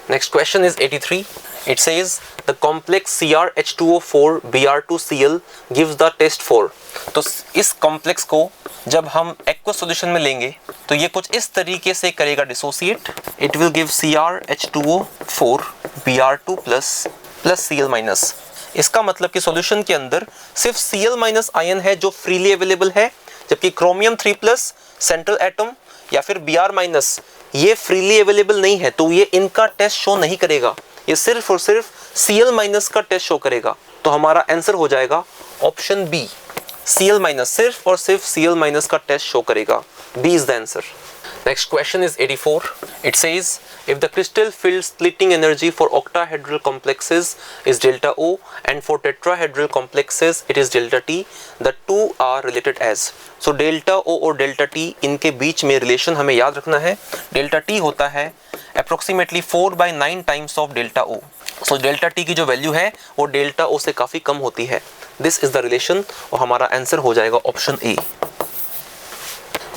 Next question is 83. It says the complex CrH2O4 Br2Cl gives the test for. तो इस कॉम्प्लेक्स को जब हम एक्वस सॉल्यूशन में लेंगे तो ये कुछ इस तरीके से करेगा dissociate. It will give CrH2O4 Br2 plus Cl minus। इसका मतलब कि सॉल्यूशन के अंदर सिर्फ Cl माइनस आयन है जो फ्रीली अवेलेबल है, जबकि क्रोमियम 3+ सेंट्रल एटम या फिर Br- ये फ्रीली अवेलेबल नहीं है, तो ये इनका टेस्ट शो नहीं करेगा, ये सिर्फ और सिर्फ Cl- का टेस्ट शो करेगा। तो हमारा आंसर हो जाएगा ऑप्शन बी, Cl-, सिर्फ और सिर्फ Cl- का टेस्ट शो करेगा। B is the answer. Next question is 84. It says if the crystal field splitting energy for octahedral complexes is delta O and for tetrahedral complexes it is delta T, the two are related as. So delta O और delta T इनके बीच में relation हमें याद रखना है। delta T होता है approximately 4/9 times of delta O. So delta T की जो वैल्यू है वो delta O से काफ़ी कम होती है। This is the relation और हमारा आंसर हो जाएगा option A.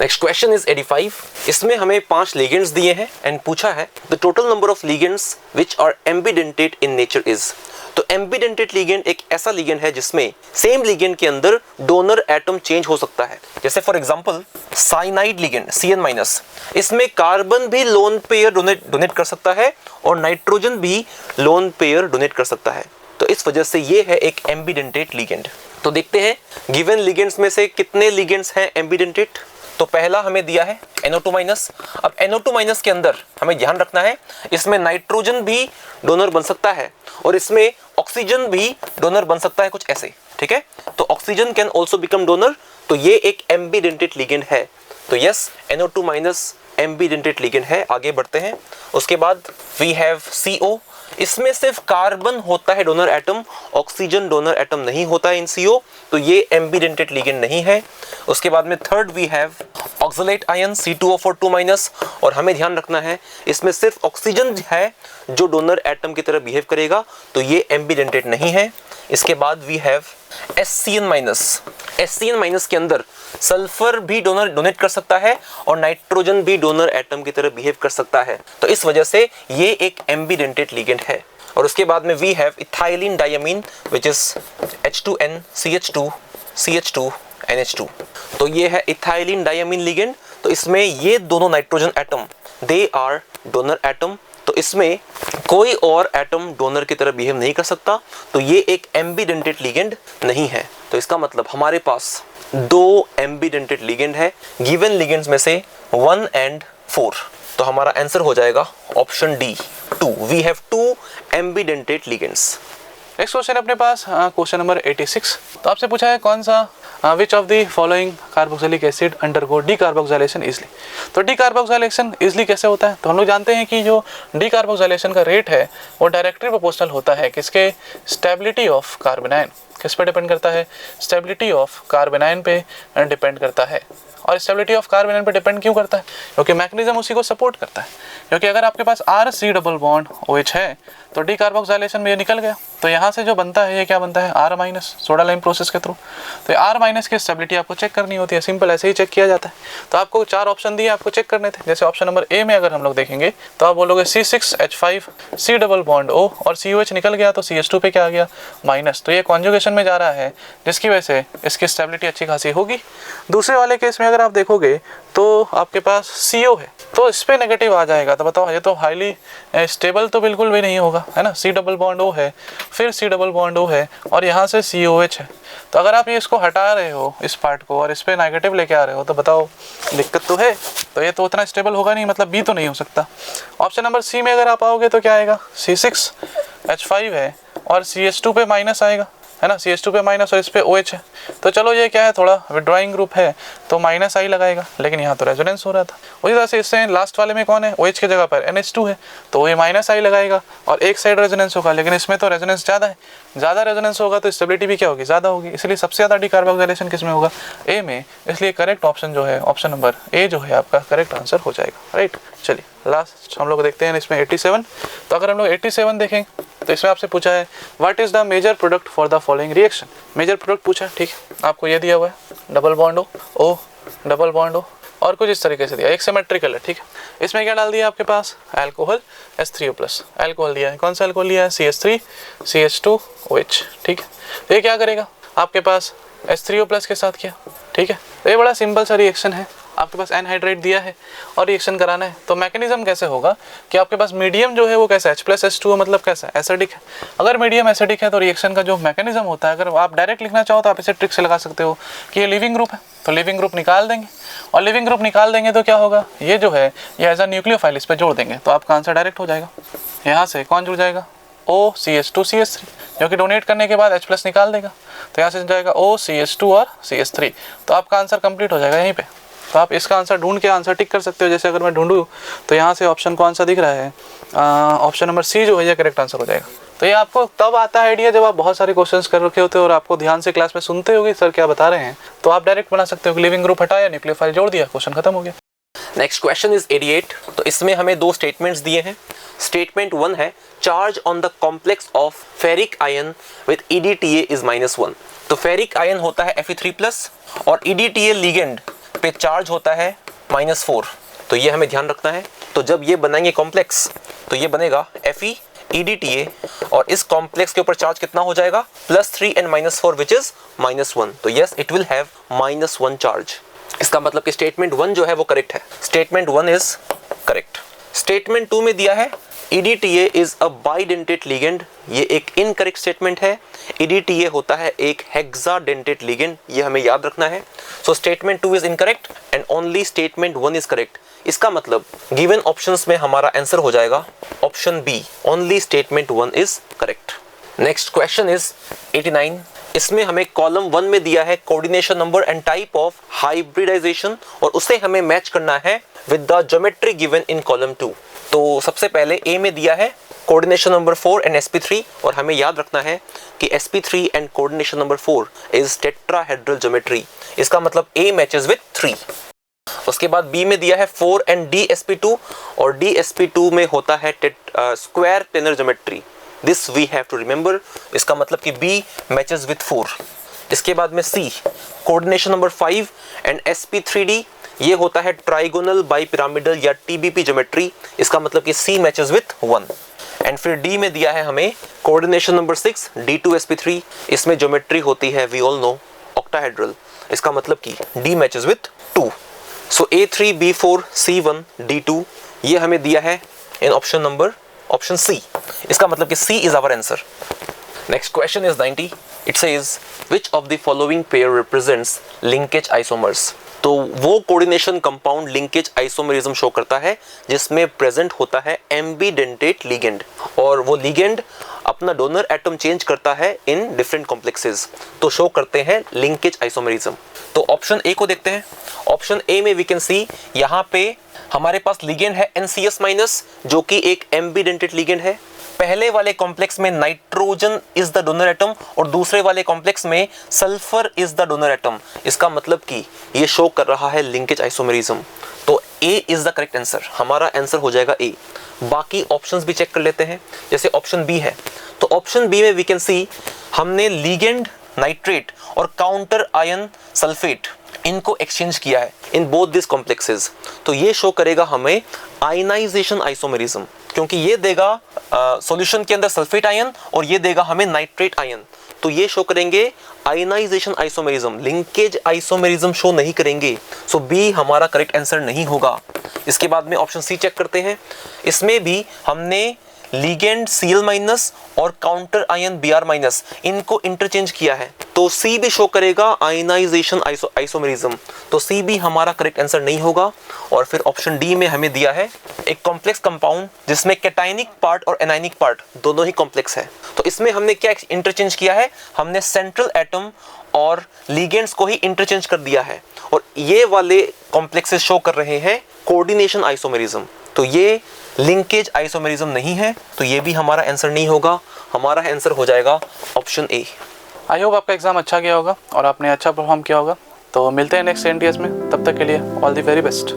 Next question is 85। इसमें हमें 5 लिगेंड्स दिए हैं एंड पूछा है the total number of ligands which are ambidentate in nature is. तो एम्बिडेंटेट लिगेंड एक ऐसा लिगेंड है जिसमें सेम लिगेंड के अंदर डोनर एटम चेंज हो सकता है। जैसे for example cyanide ligand Cn-, इसमें कार्बन भी लोन पेयर डोनेट कर सकता है और नाइट्रोजन भी लोन पेयर डोनेट कर सकता है। तो इस वजह से ये है एक एम्बिडेंटेट लिगेंड। तो देखते हैं गिवन लिगेंड्स में से कितने लिगेंड्स हैं एम्बिडेंटेट। तो पहला हमें दिया है NO2-। अब NO2- के अंदर हमें ध्यान रखना है इसमें नाइट्रोजन भी डोनर बन सकता है और इसमें ऑक्सीजन भी डोनर बन सकता है, कुछ ऐसे, ठीक है। तो oxygen can also become donor, तो ये एक एम्बिडेंटेट लिगेंड है। तो यस, NO2- एम्बिडेंटेट लिगेंड है। आगे बढ़ते हैं। उसके बाद वी हैव CO। इसमें सिर्फ कार्बन होता है donor atom, oxygen donor atom नहीं होता है इन CO, तो ये एम्बिडेंटेट लिगेंड नहीं है। उसके बाद में third we have oxalate ion C2O4 और हमें ध्यान रखना है इसमें सिर्फ ऑक्सीजन है जो डोनर एटम की तरह बिहेव करेगा, तो ये एम्बिडेंटेट नहीं है। इसके बाद वी हैव SCN- के अंदर सल्फर भी डोनेट कर सकता है और नाइट्रोजन भी डोनर एटम की तरह बिहेव कर सकता है, तो इस वजह से ये एक एम्बिडेंटेट लिगेंड है। और उसके बाद में we have ethylene diamine which is H2N CH2 CH2 NH2। तो ये है इथाइलिन डायमीन लिगेंड। तो इसमें ये दोनों nitrogen atom they are donor atom, तो इसमें कोई और एटम डोनर की तरह बिहेव नहीं कर सकता, तो ये एक एम्बिडेंटेट लिगेंड नहीं है। तो इसका मतलब हमारे पास 2 एम्बिडेंटेट लिगेंड है गिवन लिगेंड्स में से 1 और 4। तो हमारा आंसर हो जाएगा option D 2। We have 2 ambidentate ligands. Next question अपने पास क्वेश्चन नंबर 86। तो आपसे पूछा है कौन सा विच of the following carboxylic acid undergo decarboxylation easily. तो डीकार्बोक्सिलेशन इजली कैसे होता है, तो हम लोग जानते हैं कि जो डीकार्बोक्सिलेशन का रेट है वो डायरेक्टली प्रोपोर्शनल होता है किसके, स्टेबिलिटी ऑफ कार्बोनाइन। किस पे डिपेंड करता है, स्टेबिलिटी ऑफ कार्बोनाइन पे डिपेंड करता है। और स्टेबिलिटी ऑफ कार्बोनाइन पे डिपेंड क्यों करता है, क्योंकि मैकेनिज्म उसी को सपोर्ट करता है। क्योंकि अगर आपके पास RC डबल बॉन्ड OH है तो डीकार्बोक्सिलेशन में ये निकल गया, तो यहाँ से जो बनता है ये क्या बनता है, R- सोडा लाइम प्रोसेस के थ्रू। तो R- की स्टेबिलिटी आपको चेक करनी होती है, सिंपल ऐसे ही चेक किया जाता है। तो आपको 4 ऑप्शन दिए, आपको चेक करने थे। जैसे ऑप्शन नंबर ए में अगर हम लोग देखेंगे तो आप बोलोगे C6H5 C double bond O और COH निकल गया तो CH2 पे क्या आ गया, माइनस। तो ये कॉन्जुगेशन में जा रहा है जिसकी वजह से इसकी स्टेबिलिटी अच्छी खासी होगी। दूसरे वाले केस में अगर आप देखोगे तो आपके पास CO है तो इस पे नेगेटिव आ जाएगा। तो बताओ ये तो हाईली स्टेबल तो बिल्कुल भी नहीं होगा, है ना। C डबल बॉन्ड O है, फिर C डबल बॉन्ड O है और यहाँ से COH है। तो अगर आप ये इसको हटा रहे हो इस पार्ट को और इस पे नेगेटिव लेके आ रहे हो तो बताओ दिक्कत तो है। तो ये तो उतना स्टेबल होगा नहीं, मतलब B तो नहीं हो सकता। ऑप्शन नंबर C में अगर आप आओगे तो क्या आएगा, C6H5 है और CH2 पे माइनस आएगा, है ना। CH2 पे माइनस और इस पे OH है। तो चलो ये क्या है, थोड़ा विड्रॉइंग ग्रुप है तो माइनस आई लगाएगा, लेकिन यहाँ तो रेजोनेंस हो रहा था। उसी तरह से इससे लास्ट वाले में कौन है, OH की जगह पर NH2 है तो ये माइनस आई लगाएगा और एक साइड रेजोनेंस होगा, लेकिन इसमें तो रेजोनेंस ज़्यादा है। ज़्यादा रेजोनेंस होगा तो स्टेबिलिटी भी क्या होगी, ज़्यादा होगी। इसलिए सबसे ज़्यादा डीकार्बोक्सिलेशन किस में होगा, ए में। इसलिए करेक्ट ऑप्शन जो है, ऑप्शन नंबर ए जो है आपका करेक्ट आंसर हो जाएगा, राइट। चलिए लास्ट हम लोग देखते हैं इसमें 87। तो अगर हम लोग 87 देखें तो इसमें आपसे पूछा है what is the major product for the following reaction. Major product पूछा है, ठीक है। आपको ये दिया हुआ है double bond O double bond O और कुछ इस तरीके से दिया, एक सिमेट्रिकल है, ठीक है। इसमें क्या डाल दिया आपके पास, अल्कोहल H3O+, अल्कोहल दिया है। कौन सा अल्कोहल लिया है, CH3 CH2OH, ठीक है। तो ये क्या करेगा आपके पास H3O+ के साथ किया, ठीक है। तो ये बड़ा सिंपल सा रिएक्शन है आपके पास एनहाइड्रेट दिया है और रिएक्शन कराना है, तो मैकेनिज्म कैसे होगा कि आपके पास मीडियम जो है वो कैसा H+H2O मतलब कैसा एसिडिक है। अगर मीडियम एसिडिक है तो रिएक्शन का जो मैकेनिज्म होता है, अगर आप डायरेक्ट लिखना चाहो तो आप इसे ट्रिक से लगा सकते हो कि ये लिविंग ग्रुप है, तो लिविंग ग्रुप निकाल देंगे, और लिविंग ग्रुप निकाल देंगे तो क्या होगा, ये जो है ये एज अ न्यूक्लियोफाइल इस पर जोड़ देंगे, तो आपका आंसर डायरेक्ट हो जाएगा। यहाँ से कौन जुड़ जाएगा, OCH2CH3, जो कि डोनेट करने के बाद H+ निकाल देगा, तो यहाँ से जाएगा OCH2 और CH3, तो आपका आंसर कंप्लीट हो जाएगा यहीं पे। तो आप इसका आंसर ढूंढ के आंसर टिक कर सकते हो। जैसे अगर मैं ढूंढूँ तो यहाँ से ऑप्शन कौन सा दिख रहा है, ऑप्शन नंबर सी जो है ये करेक्ट आंसर हो जाएगा। तो ये आपको तब आता है आइडिया जब आप बहुत सारे क्वेश्चंस कर रखे होते हो और आपको ध्यान से क्लास में सुनते होगे सर क्या बता रहे हैं, तो आप डायरेक्ट बना सकते हो कि लिविंग ग्रुप हटाया, न्यूक्लियोफाइल जोड़ दिया, क्वेश्चन खत्म हो गया। Next question is 88। तो इसमें हमें दो स्टेटमेंट्स दिए हैं। स्टेटमेंट 1 है charge on the complex of ferric ion with EDTA is -1। तो फेरिक आयन होता है Fe3+ और EDTA लिगेंड पे चार्ज होता है -4। तो ये हमें ध्यान रखना है। तो जब ये बनाएंगे कॉम्प्लेक्स तो ये बनेगा Fe EDTA और इस कॉम्प्लेक्स के ऊपर चार्ज कितना हो जाएगा, +3 and -4 विच इज -1। तो yes it will have -1 charge. इसका मतलब कि स्टेटमेंट 1 जो है वो करेक्ट है। Statement 1 is correct. स्टेटमेंट 2 में दिया है EDTA is a bidentate ligand. ये एक इनकरेक्ट स्टेटमेंट है। EDTA होता है एक हेक्साडेंटेट लिगेंड, ये हमें याद रखना है। So statement 2 is incorrect and only statement 1 is correct. इसका मतलब गिवन ऑप्शंस में हमारा आंसर हो जाएगा option B, only statement 1 is correct. Next question is 89। इसमें हमें कॉलम 1 में दिया है coordination number and type of hybridization और उसे हमें मैच करना है with the geometry given in column 2। तो सबसे पहले ए में दिया है कोऑर्डिनेशन नंबर 4 एंड sp3 और हमें याद रखना है कि sp3 and coordination number 4 is tetrahedral geometry. इसका मतलब A मैचेस विद 3। उसके बाद बी में दिया है 4 एंड dsp2 और dsp2 में होता है square planar geometry. This we have to remember. इसका मतलब कि B मैचेस विद 4। इसके बाद में C coordination number 5 and sp3d ये होता है ट्राइगोनल बाइपिरामिडल या TBP ज्योमेट्री। इसका मतलब कि C मैचेस विद 1। एंड फिर D में दिया है हमें कोऑर्डिनेशन नंबर 6 d2sp3। इसमें ज्योमेट्री होती है वी ऑल नो ऑक्टाहेड्रल। इसका मतलब कि D matches with 2। So A3 B4 C1 D2 ये हमें दिया है इन ऑप्शन C। इसका मतलब कि C is our answer. Next question is 90। It says which of the following pair represents linkage isomers. तो वो coordination compound linkage isomerism show करता है जिसमें प्रेजेंट होता है एम्बीडेंटेट लिगेंड और वो लिगेंड अपना डोनर एटम चेंज करता है इन डिफरेंट कॉम्प्लेक्सेस, तो शो करते हैं लिंकेज आइसोमरिज्म। तो ऑप्शन ए को देखते हैं। ऑप्शन ए में वी कैन सी यहाँ पे हमारे पास लिगेंड है NCS- जो कि एक एम्बीडेंटेट लिगेंड है। पहले वाले कॉम्प्लेक्स में nitrogen is the donor atom और दूसरे वाले कॉम्प्लेक्स में sulphur is the donor atom. इसका मतलब कि ये शो कर रहा है लिंकेज आइसोमरिज्म। तो ए इज द करेक्ट आंसर। हमारा आंसर हो जाएगा ए। बाकी ऑप्शंस भी चेक कर लेते हैं। जैसे ऑप्शन बी है तो ऑप्शन बी में वी कैन सी हमने लिगेंड नाइट्रेट और काउंटर आयन सल्फेट इनको एक्सचेंज किया है इन बोथ दिस कॉम्प्लेक्सेस। तो ये शो करेगा हमें आयनाइजेशन आइसोमरिज्म, क्योंकि ये देगा सॉल्यूशन के अंदर सल्फेट आयन और ये देगा हमें नाइट्रेट आयन। तो ये शो करेंगे ionization isomerism, linkage isomerism show नहीं करेंगे। सो बी हमारा करेक्ट आंसर नहीं होगा। इसके बाद में ऑप्शन सी चेक करते हैं। इसमें भी हमने लिगेंड Cl- और काउंटर आयन Br- इनको इंटरचेंज किया है, तो C भी शो करेगा आयनाइजेशन आइसोमरिज्म। तो C भी हमारा करेक्ट आंसर नहीं होगा। और फिर ऑप्शन डी में हमें दिया है एक कॉम्प्लेक्स कंपाउंड जिसमें कैटायनिक पार्ट और एनायनिक पार्ट दोनों ही कॉम्प्लेक्स है। तो इसमें हमने क्या इंटरचेंज किया है, हमने सेंट्रल एटम और लिगेंड्स को ही इंटरचेंज कर दिया है और ये वाले कॉम्प्लेक्सेस शो कर रहे हैं कोऑर्डिनेशन आइसोमरिज्म। तो ये लिंकेज आइसोमरिज्म नहीं है, तो ये भी हमारा आंसर नहीं होगा। हमारा आंसर हो जाएगा ऑप्शन ए। आई होप आपका एग्जाम अच्छा गया होगा और आपने अच्छा परफॉर्म किया होगा। तो मिलते हैं नेक्स्ट NTS में, तब तक के लिए ऑल द वेरी बेस्ट।